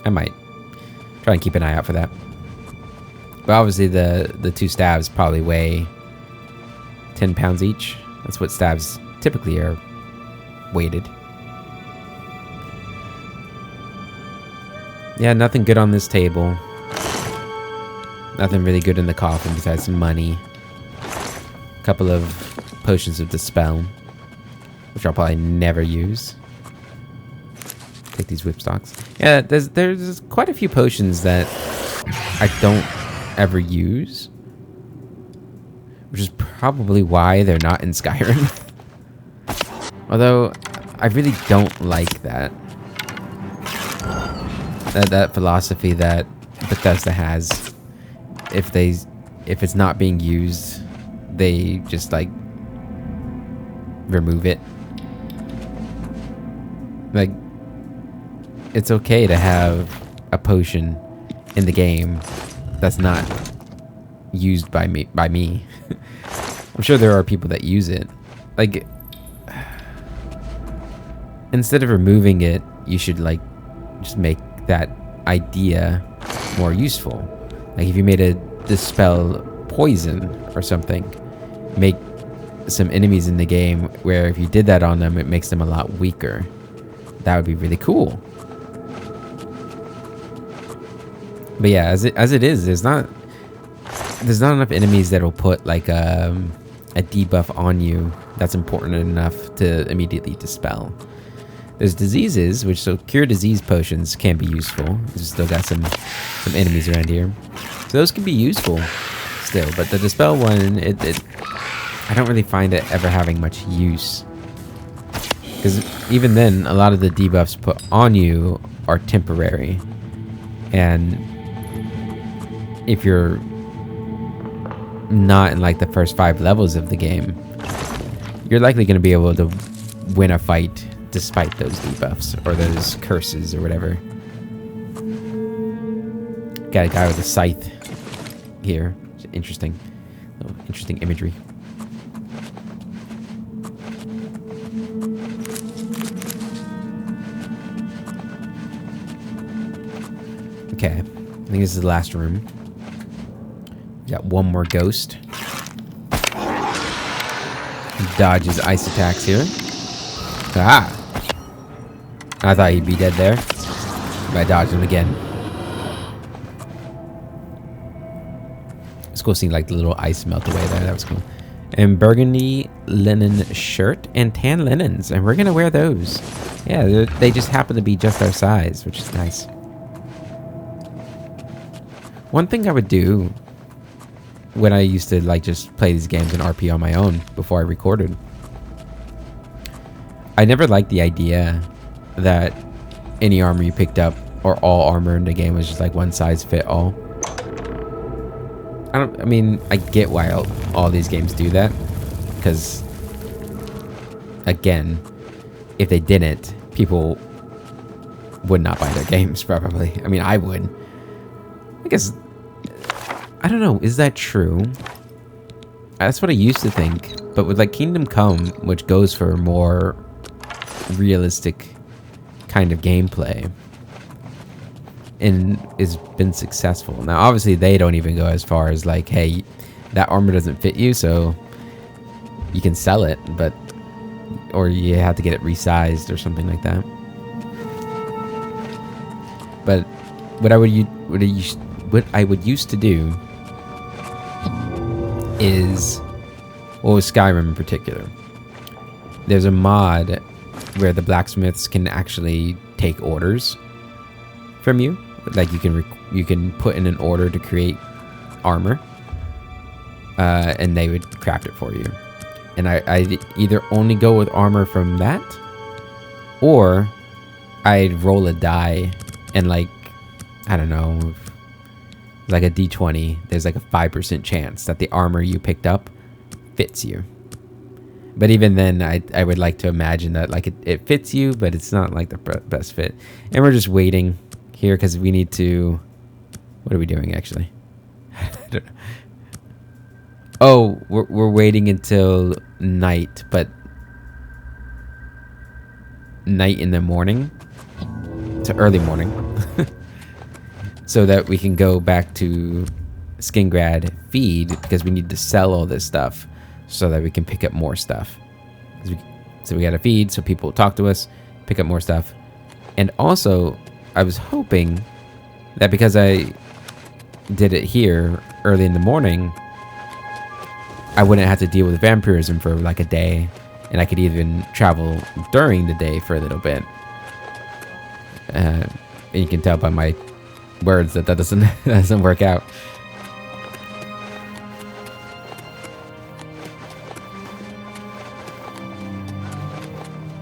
I might. Try and keep an eye out for that. But obviously the 2 staves probably weigh 10 pounds each. That's what staves typically are weighted. Yeah, nothing good on this table. Nothing really good in the coffin besides some money. A couple of potions of dispel, which I'll probably never use. Take these whipstocks. Yeah, there's quite a few potions that I don't ever use, which is probably why they're not in Skyrim. Although I really don't like that philosophy that Bethesda has. If it's not being used, they just like remove it. Like, it's okay to have a potion in the game that's not used by me. I'm sure there are people that use it. Like, instead of removing it, you should like just make that idea more useful. Like if you made a dispel poison or something, make some enemies in the game where if you did that on them, it makes them a lot weaker. That would be really cool. But yeah, as it is, there's not enough enemies that will put like a debuff on you that's important enough to immediately dispel. There's diseases, which so cure disease potions can be useful. We've still got some enemies around here, so those can be useful still. But the dispel one, I don't really find it ever having much use, because even then, a lot of the debuffs put on you are temporary, and if you're not in like the first 5 levels of the game, you're likely going to be able to win a fight despite those debuffs or those curses or whatever. Got a guy with a scythe here. Interesting imagery. Okay, I think this is the last room. We got one more ghost. Dodges ice attacks here. Ah! I thought he'd be dead there. I dodged him again. It's cool seeing like the little ice melt away there. That was cool. And burgundy linen shirt and tan linens, and we're gonna wear those. Yeah, they just happen to be just our size, which is nice. One thing I would do when I used to like just play these games in RP on my own before I recorded, I never liked the idea that any armor you picked up or all armor in the game was just like one size fit all. I mean, I get why all these games do that, because again, if they didn't, people would not buy their games probably. I mean, I would. I guess, I don't know, is that true? That's what I used to think, but with like Kingdom Come, which goes for more realistic kind of gameplay and has been successful. Now obviously they don't even go as far as like, hey, that armor doesn't fit you, so you can sell it, but or you have to get it resized or something like that. But what I would used to do is, well, with Skyrim in particular, there's a mod where the blacksmiths can actually take orders from you. Like you can put in an order to create armor, and they would craft it for you. And I'd either only go with armor from that, or I'd roll a die and like, I don't know, like a d20, there's like a 5% chance that the armor you picked up fits you. But even then, I would like to imagine that like it fits you, but it's not like the best fit. And we're just waiting here because we need to... What are we doing, actually? I don't know. Oh, we're waiting until night, but... night in the morning? To early morning. So that we can go back to Skingrad feed, because we need to sell all this stuff so that we can pick up more stuff. So we got to feed so people talk to us, pick up more stuff. And also, I was hoping that because I did it here early in the morning, I wouldn't have to deal with vampirism for like a day, and I could even travel during the day for a little bit. And you can tell by my words that doesn't work out.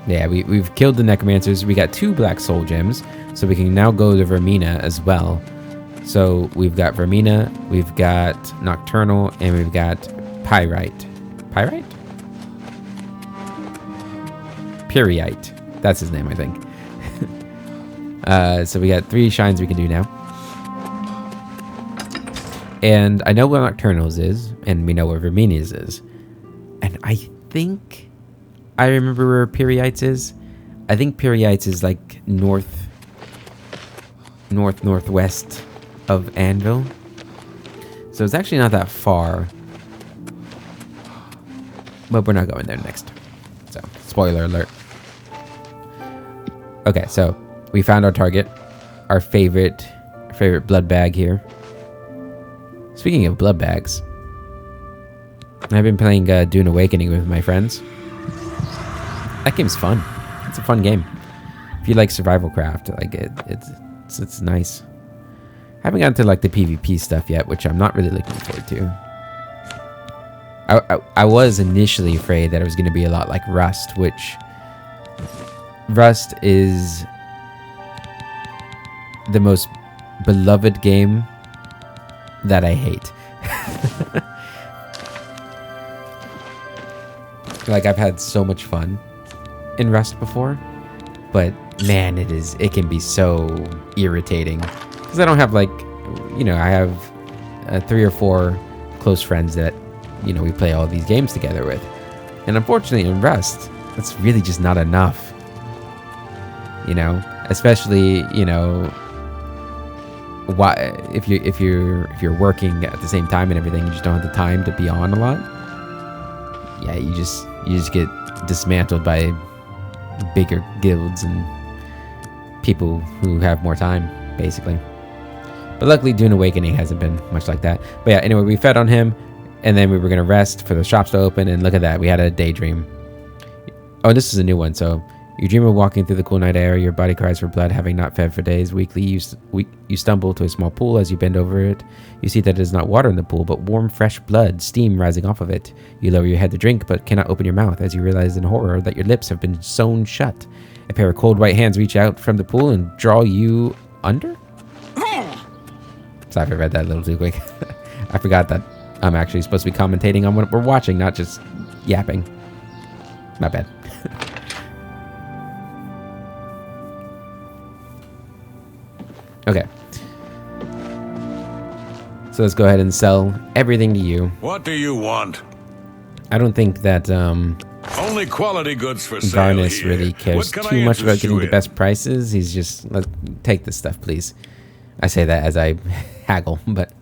Yeah, we've killed the necromancers. We got 2 black soul gems, so we can now go to Vermina as well. So we've got Vermina, we've got Nocturnal, and we've got Pyrite. Pyrite? Pyrite. That's his name, I think. So we got 3 shines we can do now. And I know where Nocturnal's is, and we know where Vermina's is. And I think I remember where Pyrite's is. I think Pyrite's is like northwest of Anvil. So it's actually not that far. But we're not going there next. So, spoiler alert. Okay, so we found our target. Our favorite blood bag here. Speaking of blood bags, I've been playing Dune Awakening with my friends. That game's fun. It's a fun game. If you like survival craft, like it's nice. I haven't gotten to like the PvP stuff yet, which I'm not really looking forward to. I was initially afraid that it was going to be a lot like Rust, which Rust is the most beloved game that I hate. Like, I've had so much fun in Rust before, but man, it can be so irritating because I don't have like, you know, I have 3 or 4 close friends that, you know, we play all these games together with, and unfortunately in Rust that's really just not enough, you know, especially, you know, why if you're working at the same time and everything, you just don't have the time to be on a lot. Yeah, you just get dismantled by bigger guilds and people who have more time, basically. But luckily, Dune Awakening hasn't been much like that. But yeah, anyway, we fed on him, and then we were going to rest for the shops to open, and look at that. We had a daydream. Oh, this is a new one. So you dream of walking through the cool night air. Your body cries for blood, having not fed for days. Weakly, you stumble to a small pool. As you bend over it, you see that it is not water in the pool, but warm, fresh blood, steam rising off of it. You lower your head to drink, but cannot open your mouth as you realize in horror that your lips have been sewn shut. A pair of cold white hands reach out from the pool and draw you under? Sorry if I read that a little too quick. I forgot that I'm actually supposed to be commentating on what we're watching, not just yapping. My bad. Okay. So let's go ahead and sell everything to you. What do you want? I don't think that Only quality goods for sale Varnus here. really cares What can too I much about interest getting you the in? best prices. He's just, take this stuff, please. I say that as I haggle, but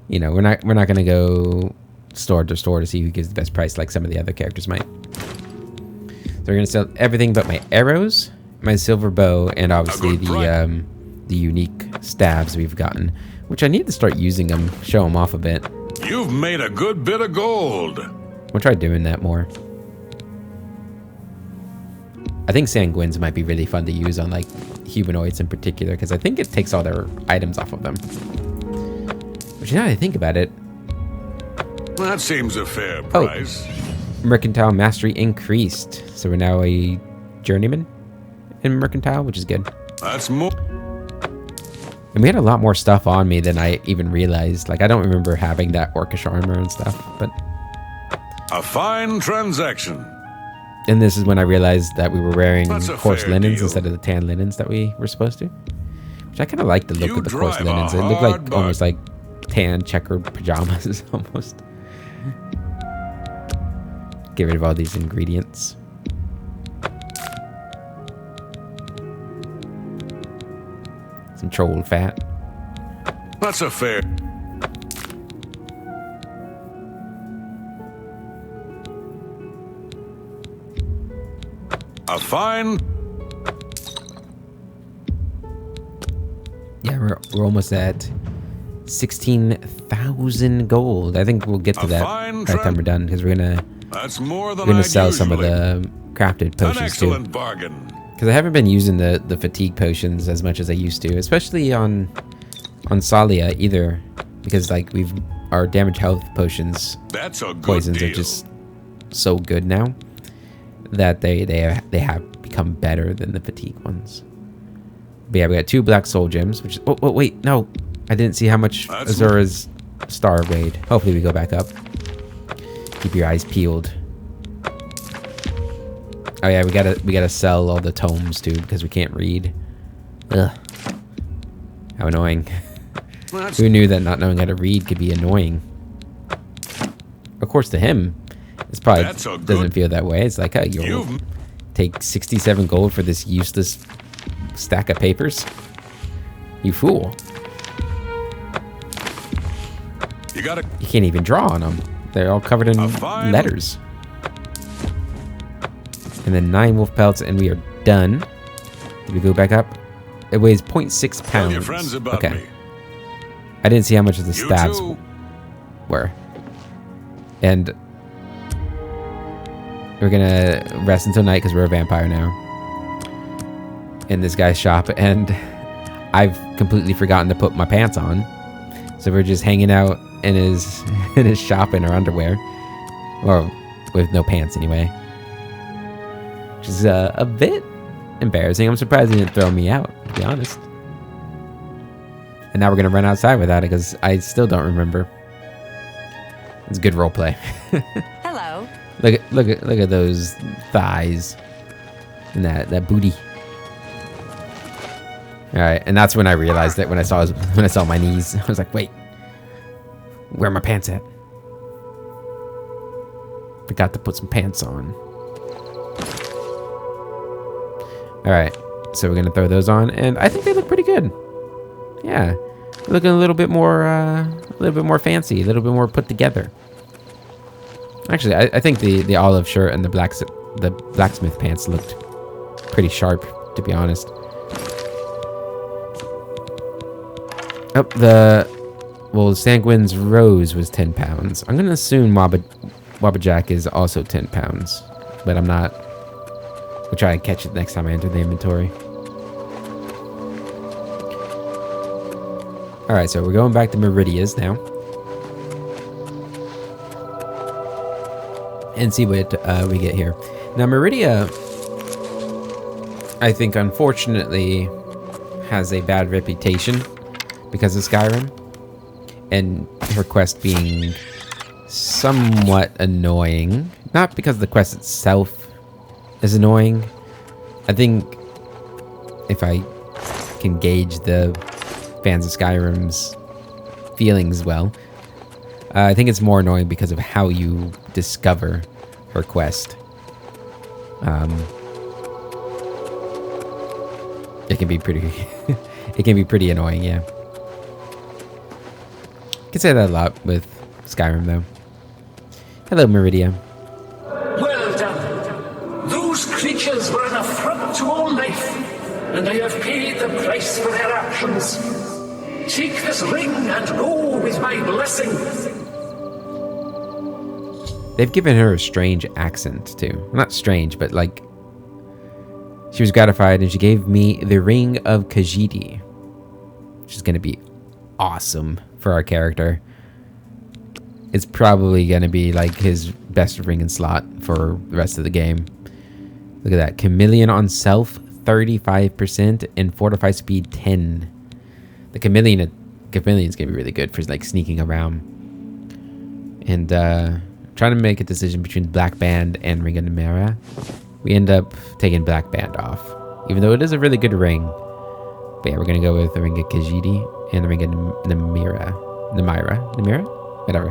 you know, we're not gonna go store to store to see who gives the best price like some of the other characters might. So we're gonna sell everything but my arrows, my silver bow, and obviously the unique stabs we've gotten, which I need to start using them, show them off a bit. You've made a good bit of gold. We'll try doing that more. I think sanguines might be really fun to use on like humanoids in particular, because I think it takes all their items off of them. But you know, I think about it, That seems a fair price. mercantile mastery increased, so we're now a journeyman in mercantile, which is good. That's more. And we had a lot more stuff on me than I even realized. Like, I don't remember having that orcish armor and stuff, but... A fine transaction. And this is when I realized that we were wearing That's a coarse fair linens deal. instead of the tan linens that we were supposed to. Which I kind of like the look You of the coarse drive a linens. It looked like hard almost like tan checkered pajamas, almost. Get rid of all these ingredients. Some troll fat. That's a fair. A fine. Yeah, we're almost at 16,000 gold. I think we'll get to A that fine by the time we're done, because we're gonna That's more than We're gonna I'd sell some of usually. the crafted An potions too, excellent bargain. because I haven't been using the fatigue potions as much as I used to, especially on Salia either, because like our damage health potions That's a good poisons deal. are just so good now that they have become better than the fatigue ones. But yeah, we got 2 black soul gems, which is, oh wait, no, I didn't see how much That's Azura's star weighed. Hopefully we go back up. Keep your eyes peeled. Oh yeah, we gotta sell all the tomes too, because we can't read. Ugh. How annoying. That's Who knew that not knowing how to read could be annoying? Of course, to him, it's probably That's a good- doesn't feel that way. It's like, oh, you'll You've take 67 gold for this useless stack of papers? You fool. you gotta. You can't even draw on them. They're all covered in A fine- letters. And then 9 wolf pelts, and we are done. Did we go back up? It weighs 0.6 pounds. Tell your friends about okay. me. I didn't see how much of the You stabs too. were. And we're gonna rest until night because we're a vampire now. In this guy's shop, and I've completely forgotten to put my pants on. So we're just hanging out in his shop in our underwear. Or with no pants anyway. Which is a bit embarrassing. I'm surprised he didn't throw me out, to be honest. And now we're gonna run outside without it because I still don't remember. It's good roleplay. Hello. Look at those thighs and that booty. All right, and that's when I realized that when I saw my knees, I was like, wait, where are my pants at? Forgot to put some pants on. All right, so we're gonna throw those on, and I think they look pretty good. Yeah, looking a little bit more fancy, a little bit more put together. Actually, I think the olive shirt and the blacksmith pants looked pretty sharp, to be honest. Well, Sanguine's Rose was 10 pounds. I'm going to assume Wabbajack is also 10 pounds. But I'm not. We'll try and catch it next time I enter the inventory. Alright, so we're going back to Meridia's now. And see what we get here. Now, Meridia, I think, unfortunately, has a bad reputation because of Skyrim. And her quest being somewhat annoying. Not because the quest itself is annoying. I think if I can gauge the fans of Skyrim's feelings well, I think it's more annoying because of how you discover her quest. It can be pretty it can be pretty annoying, yeah. You can say that a lot with Skyrim though. Hello, Meridia. Well done. Those creatures were an affront to all life, and I have paid the price for their actions. Take this ring and go with my blessing. They've given her a strange accent too. Not strange, but like she was gratified and she gave me the ring of Khajiit, which is going to be awesome for our character. It's probably going to be like his best ring and slot for the rest of the game. Look at that. Chameleon on self, 35%, and fortify speed 10. The chameleon's going to be really good for like sneaking around. And trying to make a decision between Black Band and Ring of Namira. We end up taking Black Band off, even though it is a really good ring. But yeah, we're going to go with the Ring of Khajiit and the Ring of Namira? Whatever.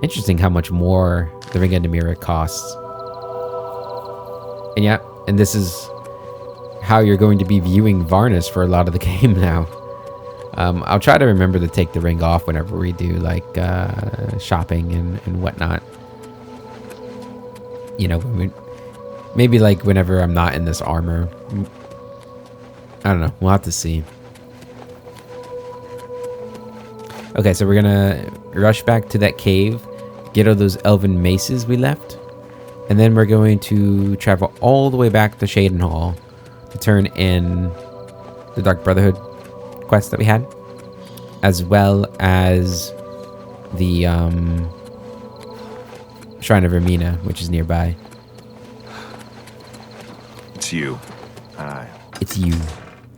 Interesting how much more the Ring of Namira costs. And yeah, and this is how you're going to be viewing Varnus for a lot of the game now. I'll try to remember to take the ring off whenever we do like shopping and whatnot. You know, maybe like whenever I'm not in this armor. I don't know. We'll have to see. Okay, so we're gonna rush back to that cave, get all those elven maces we left, and then we're going to travel all the way back to Shaden Hall to turn in the Dark Brotherhood quest that we had, as well as the Shrine of Ermina, which is nearby. It's you. Hi. It's you.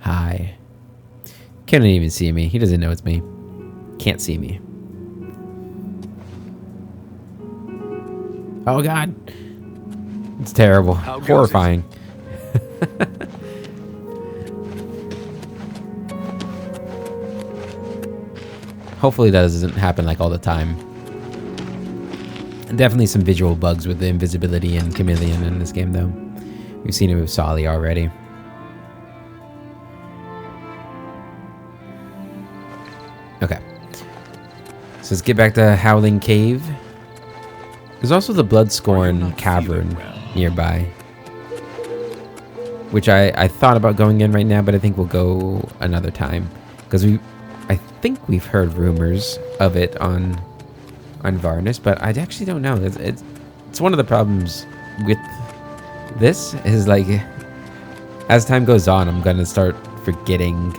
Hi. Can't even see me. He doesn't know it's me. Can't see me. Oh god. It's terrible. Horrifying. Hopefully that doesn't happen like all the time. Definitely some visual bugs with the invisibility and chameleon in this game though. We've seen it with Solly already. Okay. So let's get back to Howling Cave. There's also the Bloodscorn Cavern nearby, which I thought about going in right now, but I think we'll go another time because I think we've heard rumors of it on Varnus, but I actually don't know. It's one of the problems with this is like as time goes on, I'm gonna start forgetting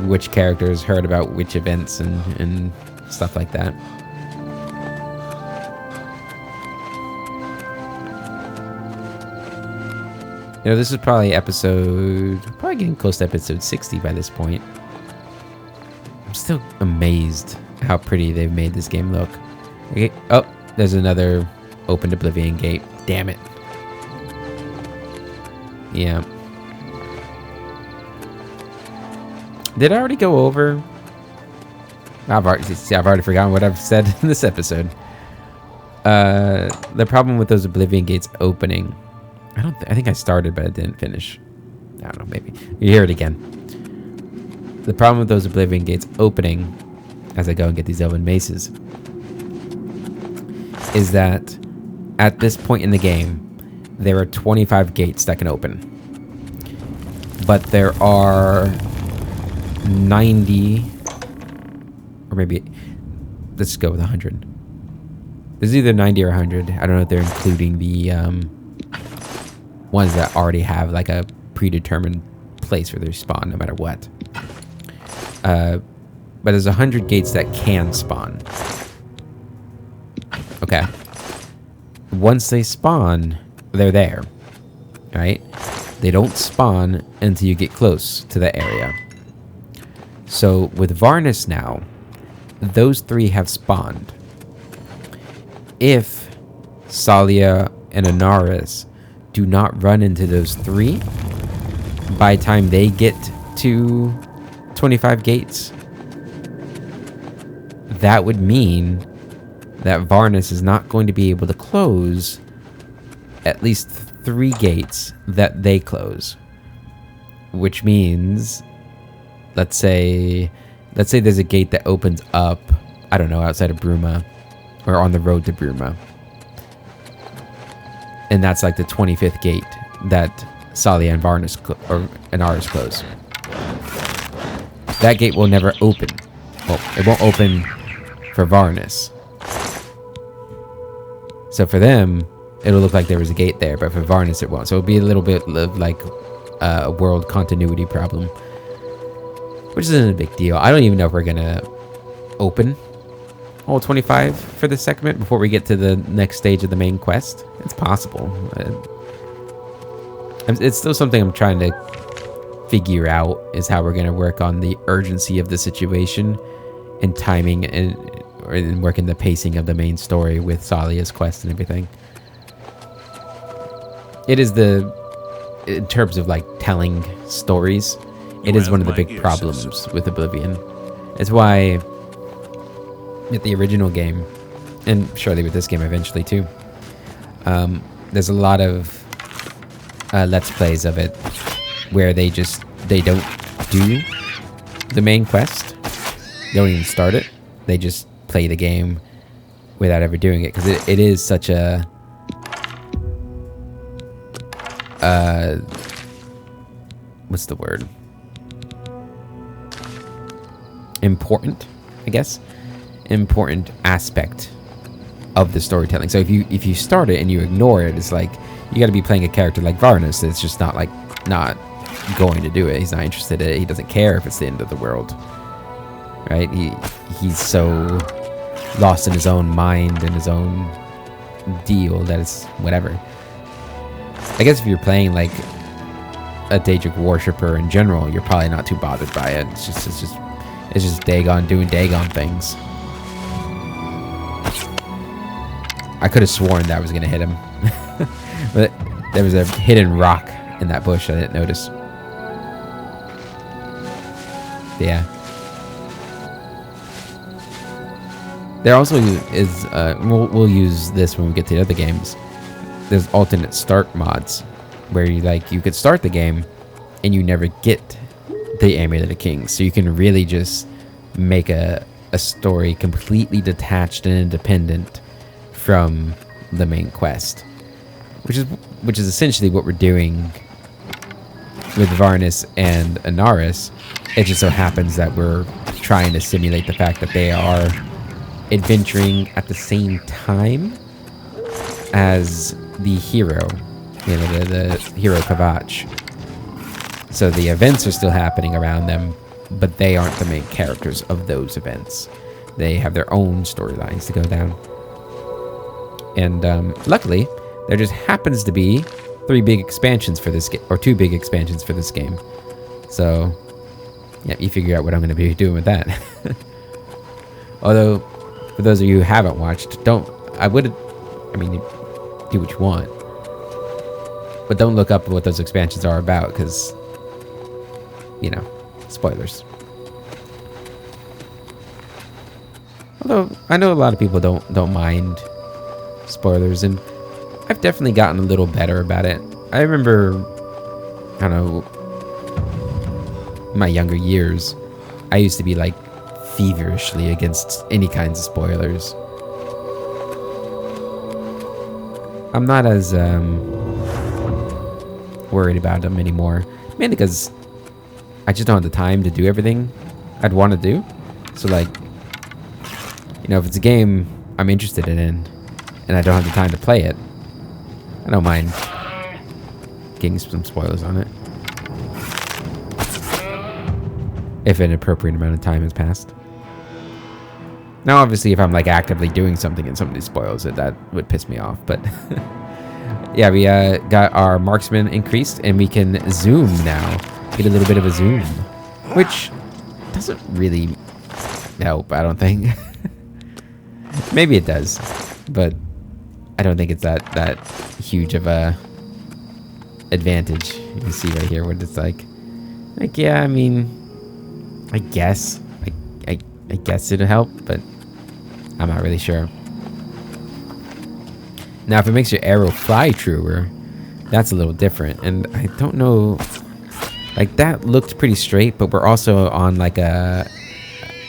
which characters heard about which events and stuff like that. You know, this is probably getting close to episode 60 by this point. I'm still amazed how pretty they've made this game look. Okay. Oh, there's another opened Oblivion gate. Damn it. Yeah. Did I already go over? I've already forgotten what I've said in this episode. The problem with those Oblivion gates opening. I think I started, but I didn't finish. I don't know, maybe. You hear it again. The problem with those Oblivion gates opening, as I go and get these elven maces, is that at this point in the game, there are 25 gates that can open. But there are 90, or maybe let's go with 100. There's either 90 or 100. I don't know if they're including the ones that already have like a predetermined place where they spawn no matter what. But there's 100 gates that can spawn. Okay. Once they spawn, they're there, right? They don't spawn until you get close to the area. So with Varnus now, those 3 have spawned. If Salia and Anaris do not run into those 3, by the time they get to 25 gates, that would mean that Varnus is not going to be able to close at least 3 gates that they close. Which means, let's say there's a gate that opens up, I don't know, outside of Bruma, or on the road to Bruma. And that's like the 25th gate that Salia and Varnus or Anaris close. That gate will never open. Well, it won't open for Varnus. So for them, it'll look like there was a gate there, but for Varnus it won't. So it'll be a little bit of like a world continuity problem, which isn't a big deal. I don't even know if we're gonna open all 25 for this segment before we get to the next stage of the main quest. It's possible. It's still something I'm trying to figure out, is how we're going to work on the urgency of the situation and timing and working the pacing of the main story with Salia's quest and everything. It is in terms of like telling stories, it is one of the big problems with Oblivion. It's why with the original game, and surely with this game eventually too, there's a lot of let's plays of it where they don't do the main quest. They don't even start it. They just play the game without ever doing it, because it is such a what's the word? Important, I guess. Important aspect of the storytelling. So if you start it and you ignore it, it's like you got to be playing a character like Varnus that's just not going to do it. He's not interested in it. He doesn't care if it's the end of the world, right? He's so lost in his own mind and his own deal that it's whatever. I guess if you're playing like a Daedric worshipper in general, you're probably not too bothered by it. It's just Dagon doing Dagon things. I could have sworn that was gonna hit him. But there was a hidden rock in that bush I didn't notice. Yeah. There also is, we'll use this when we get to the other games. There's alternate start mods where you could start the game and you never get the Amulet of Kings. So you can really just make a story completely detached and independent from the main quest, which is essentially what we're doing with Varnus and Anaris. It just so happens that we're trying to simulate the fact that they are adventuring at the same time as the hero, the hero Kavach. So the events are still happening around them, but they aren't the main characters of those events. They have their own storylines to go down. And luckily, there just happens to be 3 big expansions for this game, or 2 big expansions for this game. So, yeah, you figure out what I'm going to be doing with that. Although, for those of you who haven't watched, do what you want. But don't look up what those expansions are about, because, spoilers. Although, I know a lot of people don't mind spoilers, and I've definitely gotten a little better about it. I remember, I don't know, in my younger years, I used to be like feverishly against any kinds of spoilers. I'm not as worried about them anymore, mainly because I just don't have the time to do everything I'd want to do. So like, you know, if it's a game I'm interested in and I don't have the time to play it, I don't mind getting some spoilers on it. If an appropriate amount of time has passed. Now, obviously, if I'm like actively doing something and somebody spoils it, that would piss me off. But yeah, we got our marksman increased and we can zoom now. Get a little bit of a zoom, which doesn't really help, I don't think. Maybe it does, but I don't think it's that huge of a advantage. You can see right here what it's like. Like, yeah, I mean, I guess it'll help, but I'm not really sure. Now, if it makes your arrow fly truer, that's a little different. And I don't know, like that looked pretty straight, but we're also on like an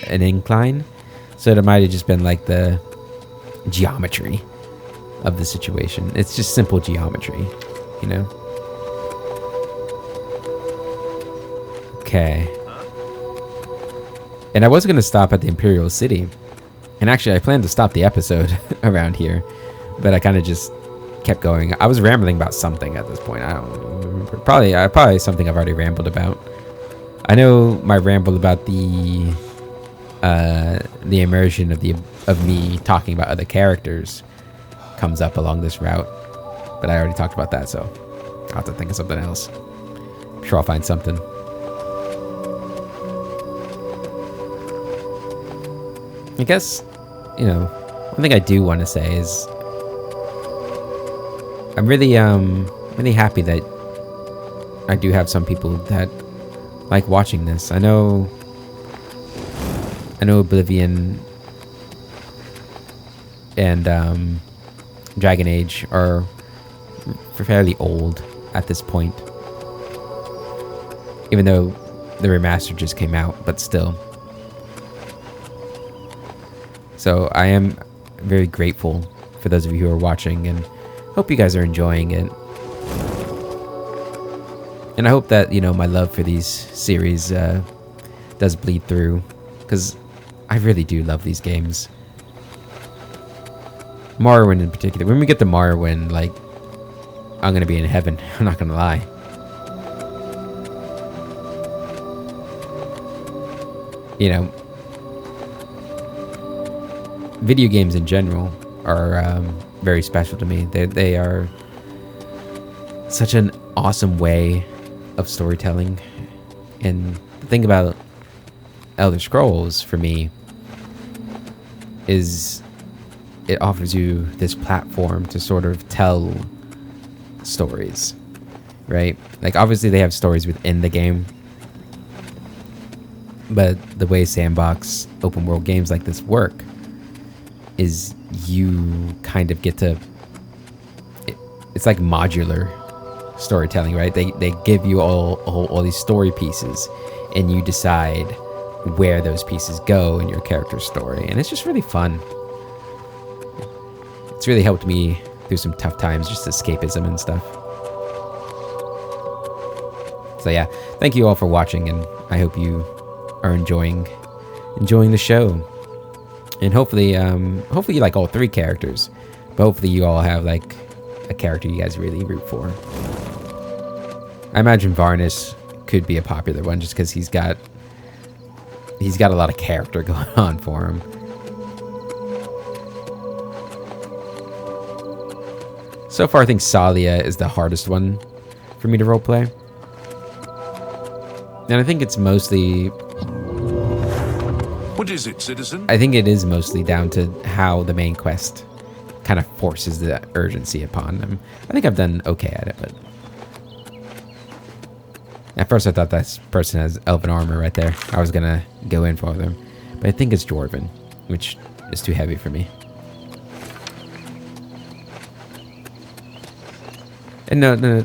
incline. So it might have just been like the geometry of the situation. It's just simple geometry, you know? Okay. And I was going to stop at the Imperial City. And actually, I planned to stop the episode around here. But I kind of just kept going. I was rambling about something at this point. I don't remember. Probably something I've already rambled about. I know my ramble about the immersion of me talking about other characters comes up along this route. But I already talked about that, so I'll have to think of something else. I'm sure I'll find something. I guess, you know, one thing I do want to say is I'm really happy that I do have some people that like watching this. I know Oblivion and Dragon Age are fairly old at this point. Even though the remaster just came out, but still. So I am very grateful for those of you who are watching, and hope you guys are enjoying it. And I hope that, you know, my love for these series does bleed through, because I really do love these games. Morrowind in particular. When we get to Morrowind, like, I'm gonna be in heaven. I'm not gonna lie. You know, video games in general are very special to me. They are such an awesome way of storytelling. And the thing about Elder Scrolls for me is it offers you this platform to sort of tell stories, right? Like, obviously they have stories within the game, but the way sandbox open world games like this work is you kind of get to, it's like modular storytelling, right? They give you all these story pieces, and you decide where those pieces go in your character's story, and it's just really fun. It's really helped me through some tough times, just escapism and stuff. So yeah, thank you all for watching, and I hope you are enjoying the show. And hopefully you like all three characters, but hopefully you all have like a character you guys really root for. I imagine Varnus could be a popular one just because he's got a lot of character going on for him. So far, I think Salia is the hardest one for me to roleplay. And I think it's mostly... What is it, citizen? I think it is mostly down to how the main quest kind of forces the urgency upon them. I think I've done okay at it, but... At first I thought that person has elven armor right there. I was gonna go in for them. But I think it's Dwarven, which is too heavy for me. And no,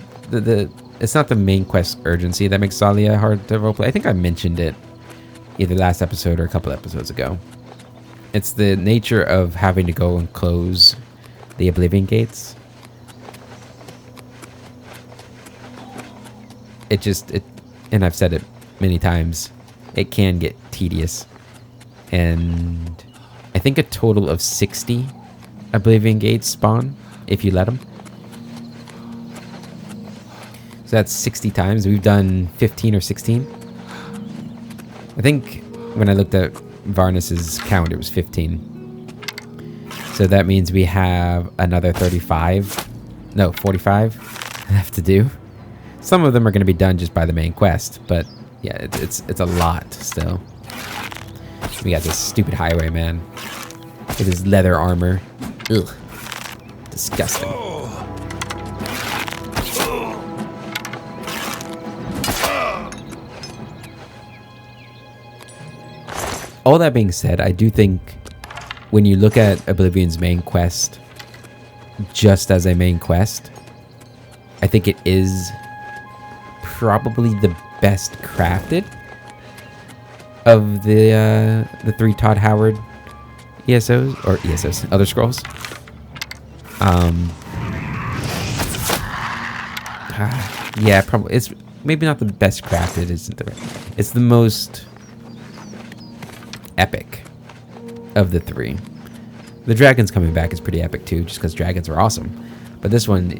it's not the main quest urgency that makes Salia hard to roleplay. I think I mentioned it either last episode or a couple episodes ago. It's the nature of having to go and close the Oblivion gates. And I've said it many times, it can get tedious. And I think a total of 60 Oblivion gates spawn if you let them. So that's 60 times. We've done 15 or 16. I think when I looked at Varnus's count, it was 15. So that means we have another 45 left to do. Some of them are going to be done just by the main quest, but yeah, it's a lot still. We got this stupid highwayman with his leather armor. Ugh. Disgusting. All that being said, I do think when you look at Oblivion's main quest just as a main quest, I think it is probably the best crafted of the 3 Todd Howard ESOs, Elder Scrolls. Yeah, probably it's maybe not the best crafted, isn't it? It's the most epic of the 3. The dragons coming back is pretty epic too, just because dragons are awesome. But this one,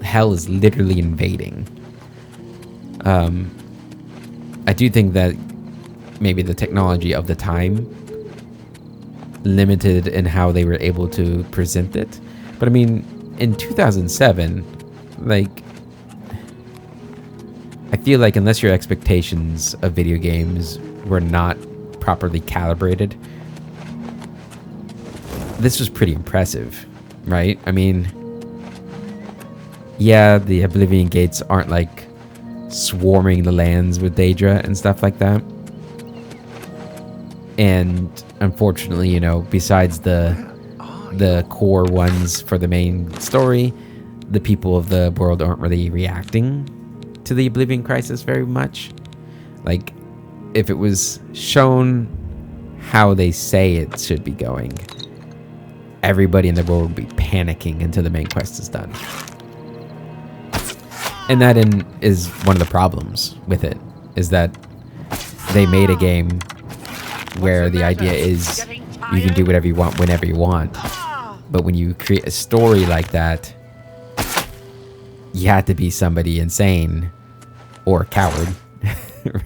hell is literally invading. I do think that maybe the technology of the time limited in how they were able to present it. But I mean, in 2007, like, I feel like unless your expectations of video games were not properly calibrated, this was pretty impressive, right? I mean, yeah, the Oblivion gates aren't like swarming the lands with Daedra and stuff like that. And unfortunately, you know, besides the core ones for the main story, the people of the world aren't really reacting to the Oblivion Crisis very much. Like, if it was shown how they say it should be going, everybody in the world would be panicking until the main quest is done. And that is one of the problems with it, is that they made a game where the idea is you can do whatever you want whenever you want. But when you create a story like that, you have to be somebody insane or a coward,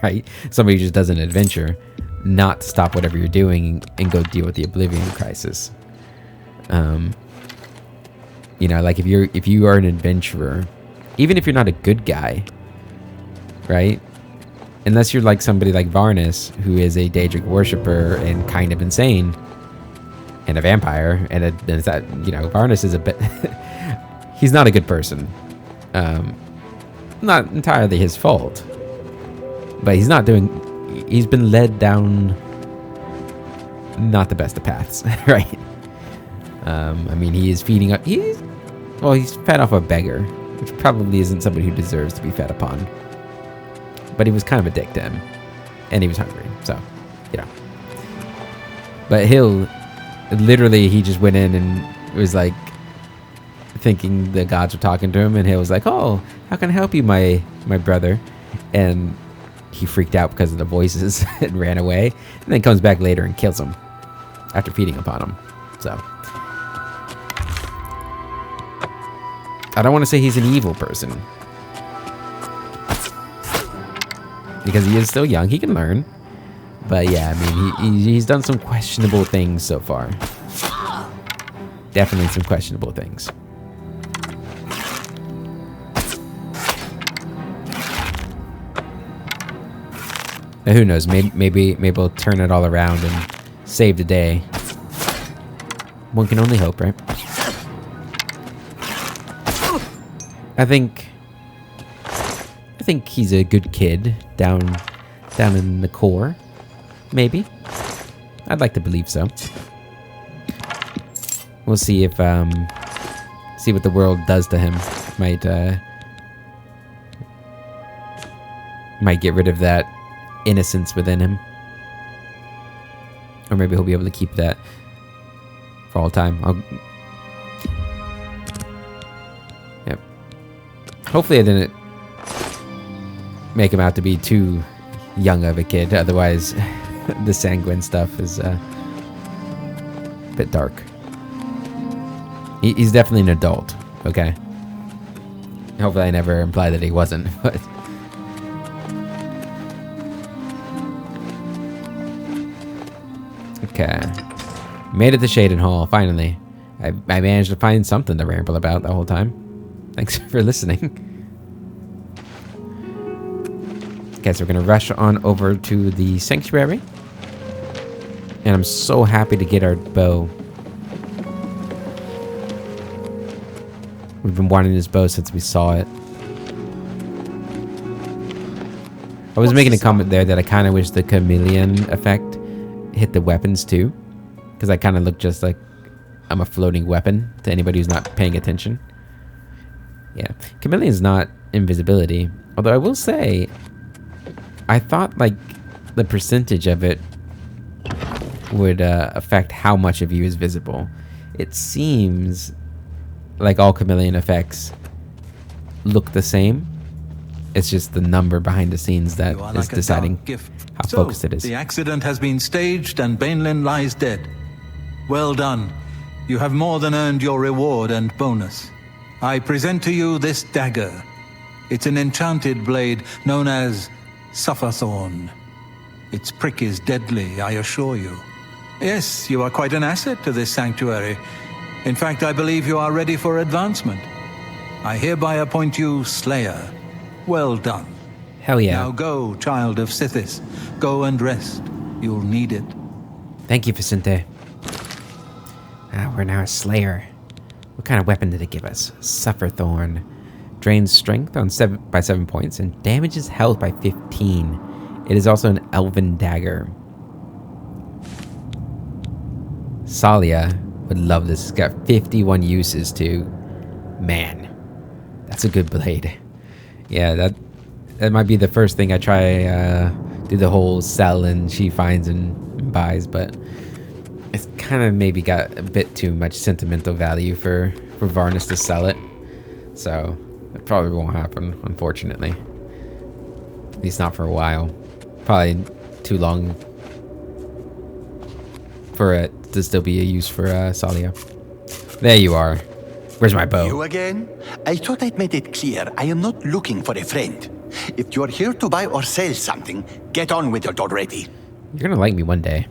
right? Somebody who just does an adventure, not to stop whatever you're doing and go deal with the Oblivion Crisis. You know, like if you are an adventurer, even if you're not a good guy, right? Unless you're like somebody like Varnus, who is a Daedric worshipper and kind of insane, and a vampire, and that, you know, Varnus is a bit... he's not a good person. Not entirely his fault, but he's been led down not the best of paths, right? I mean, he is feeding up... He's fed off a beggar, which probably isn't somebody who deserves to be fed upon. But he was kind of a dick to him. And he was hungry, so, you know. But he just went in and was like, thinking the gods were talking to him, and Hill was like, "Oh, how can I help you, my brother?" And he freaked out because of the voices and ran away, and then comes back later and kills him after feeding upon him. So I don't want to say he's an evil person, because he is still young. He can learn. But yeah, I mean, he's done some questionable things so far. Definitely some questionable things. Now, who knows? Maybe we'll turn it all around and save the day. One can only hope, right? I think he's a good kid down in the core. Maybe. I'd like to believe so. We'll see if see what the world does to him. Might get rid of that innocence within him. Or maybe he'll be able to keep that for all time. Yep. Hopefully I didn't make him out to be too young of a kid. Otherwise, the sanguine stuff is a bit dark. He's definitely an adult, okay? Hopefully I never implied that he wasn't, but... Okay. Made it to Shaden Hall, finally. I managed to find something to ramble about the whole time. Thanks for listening. Okay, so we're gonna rush on over to the sanctuary. And I'm so happy to get our bow. We've been wanting this bow since we saw it. I was making a comment there that I kind of wish the chameleon effect hit the weapons too. Because I kind of look just like I'm a floating weapon to anybody who's not paying attention. Yeah, chameleon's not invisibility. Although I will say, I thought like the percentage of it would affect how much of you is visible. It seems like all chameleon effects look the same. It's just the number behind the scenes that is deciding how focused it is. The accident has been staged and Bainlin lies dead. Well done. You have more than earned your reward and bonus. I present to you this dagger. It's an enchanted blade known as Sufferthorn. Its prick is deadly, I assure you. Yes, you are quite an asset to this sanctuary. In fact, I believe you are ready for advancement. I hereby appoint you Slayer. Well done. Hell yeah. Now go, child of Sithis. Go and rest. You'll need it. Thank you, Vicente. We're now a Slayer. What kind of weapon did it give us? Sufferthorn. Drains strength on by 7 points and damages health by 15. It is also an elven dagger. Salia would love this. It's got 51 uses too. Man, that's a good blade. Yeah, that might be the first thing I try. Do the whole sell and she finds and buys, but it's kind of maybe got a bit too much sentimental value for Varnus to sell it. So it probably won't happen, unfortunately. At least not for a while. Probably too long for it to still be a use for Salia. There you are. Where's my bow? You again? I thought I'd made it clear I am not looking for a friend. If you're here to buy or sell something, get on with it already. You're gonna like me one day.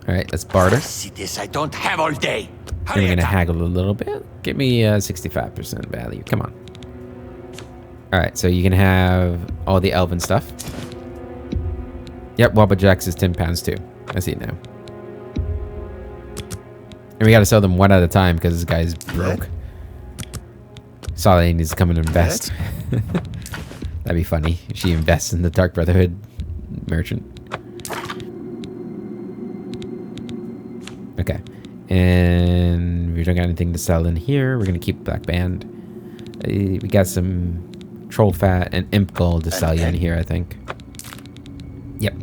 Alright, let's barter. See this, I don't have all day. Then we're gonna haggle a little bit. Give me 65% value. Come on. Alright, so you can have all the elven stuff. Yep, Wobblejax is 10 pounds too. I see it now. And we gotta sell them one at a time because this guy's broke. Salia needs to come and invest. That'd be funny if she invests in the Dark Brotherhood merchant. Okay. And we don't got anything to sell in here. We're gonna keep Black Band. We got some Troll Fat and Imp Gold to sell you in here, I think. Yep.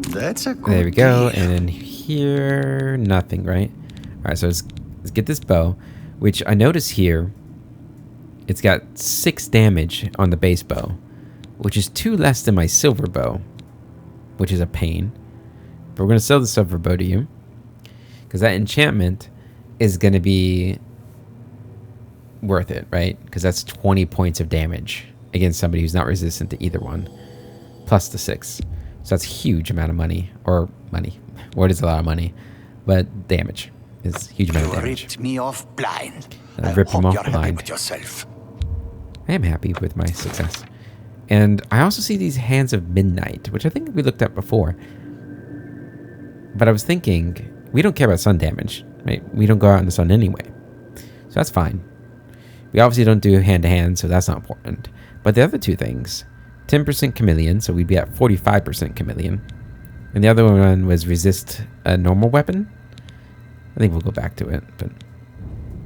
That's a good There we go. deal. And then here, nothing, right? Alright, so let's get this bow, which I notice here, it's got 6 damage on the base bow, which is 2 less than my silver bow, which is a pain. But we're going to sell the silver bow to you, because that enchantment is going to be worth it, right? Because that's 20 points of damage against somebody who's not resistant to either one, plus the 6. So that's a huge amount of money, or money. What is a lot of money? But damage is a huge amount of You damage. ripped me off blind. I I ripped him hope off you're happy blind. with yourself. I am happy with my success. And I also see these Hands of Midnight, which I think we looked at before. But I was thinking, we don't care about sun damage, right? We don't go out in the sun anyway. So that's fine. We obviously don't do hand-to-hand, so that's not important. But the other two things, 10% Chameleon, so we'd be at 45% Chameleon. And the other one was resist a normal weapon. I think we'll go back to it, but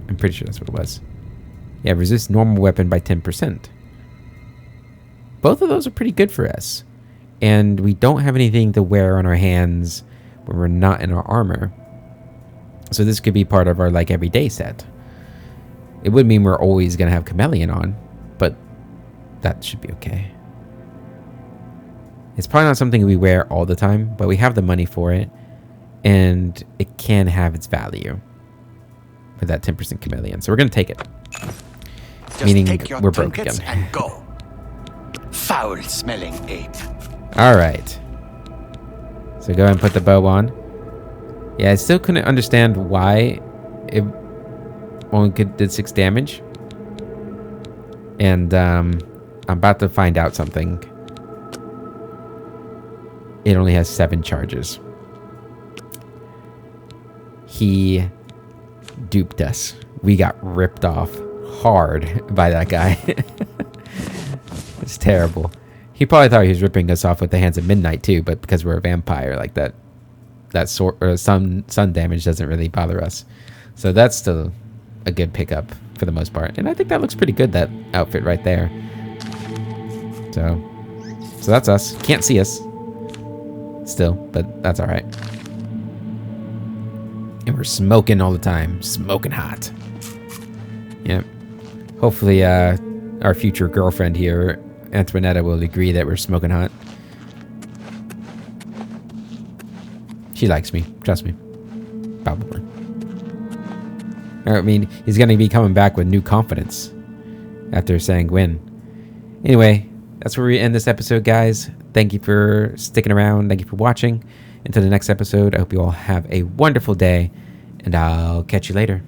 I'm pretty sure that's what it was. Yeah, resist normal weapon by 10%. Both of those are pretty good for us. And we don't have anything to wear on our hands when we're not in our armor. So this could be part of our like everyday set. It would mean we're always going to have Chameleon on, but that should be okay. It's probably not something we wear all the time, but we have the money for it, and it can have its value with that 10% chameleon. So we're going to take it. Just Meaning take your we're broke trinkets again. and go. Foul-smelling ape. All right. So go ahead and put the bow on. Yeah, I still couldn't understand why it only did 6 damage. And I'm about to find out something. It only has 7 charges. He duped us. We got ripped off hard by that guy. It's terrible. He probably thought he was ripping us off with the Hands of Midnight too, but because we're a vampire, like that sort or sun damage doesn't really bother us. So that's still a good pickup for the most part. And I think that looks pretty good, that outfit right there. So that's us. Can't see us still, but that's all right. And we're smoking all the time. Smoking hot. Yep. Hopefully our future girlfriend here, Antoinetta, will agree that we're smoking hot. She likes me. Trust me. Probably. I mean, he's going to be coming back with new confidence after saying win. Anyway, that's where we end this episode, guys. Thank you for sticking around. Thank you for watching. Until the next episode, I hope you all have a wonderful day, and I'll catch you later.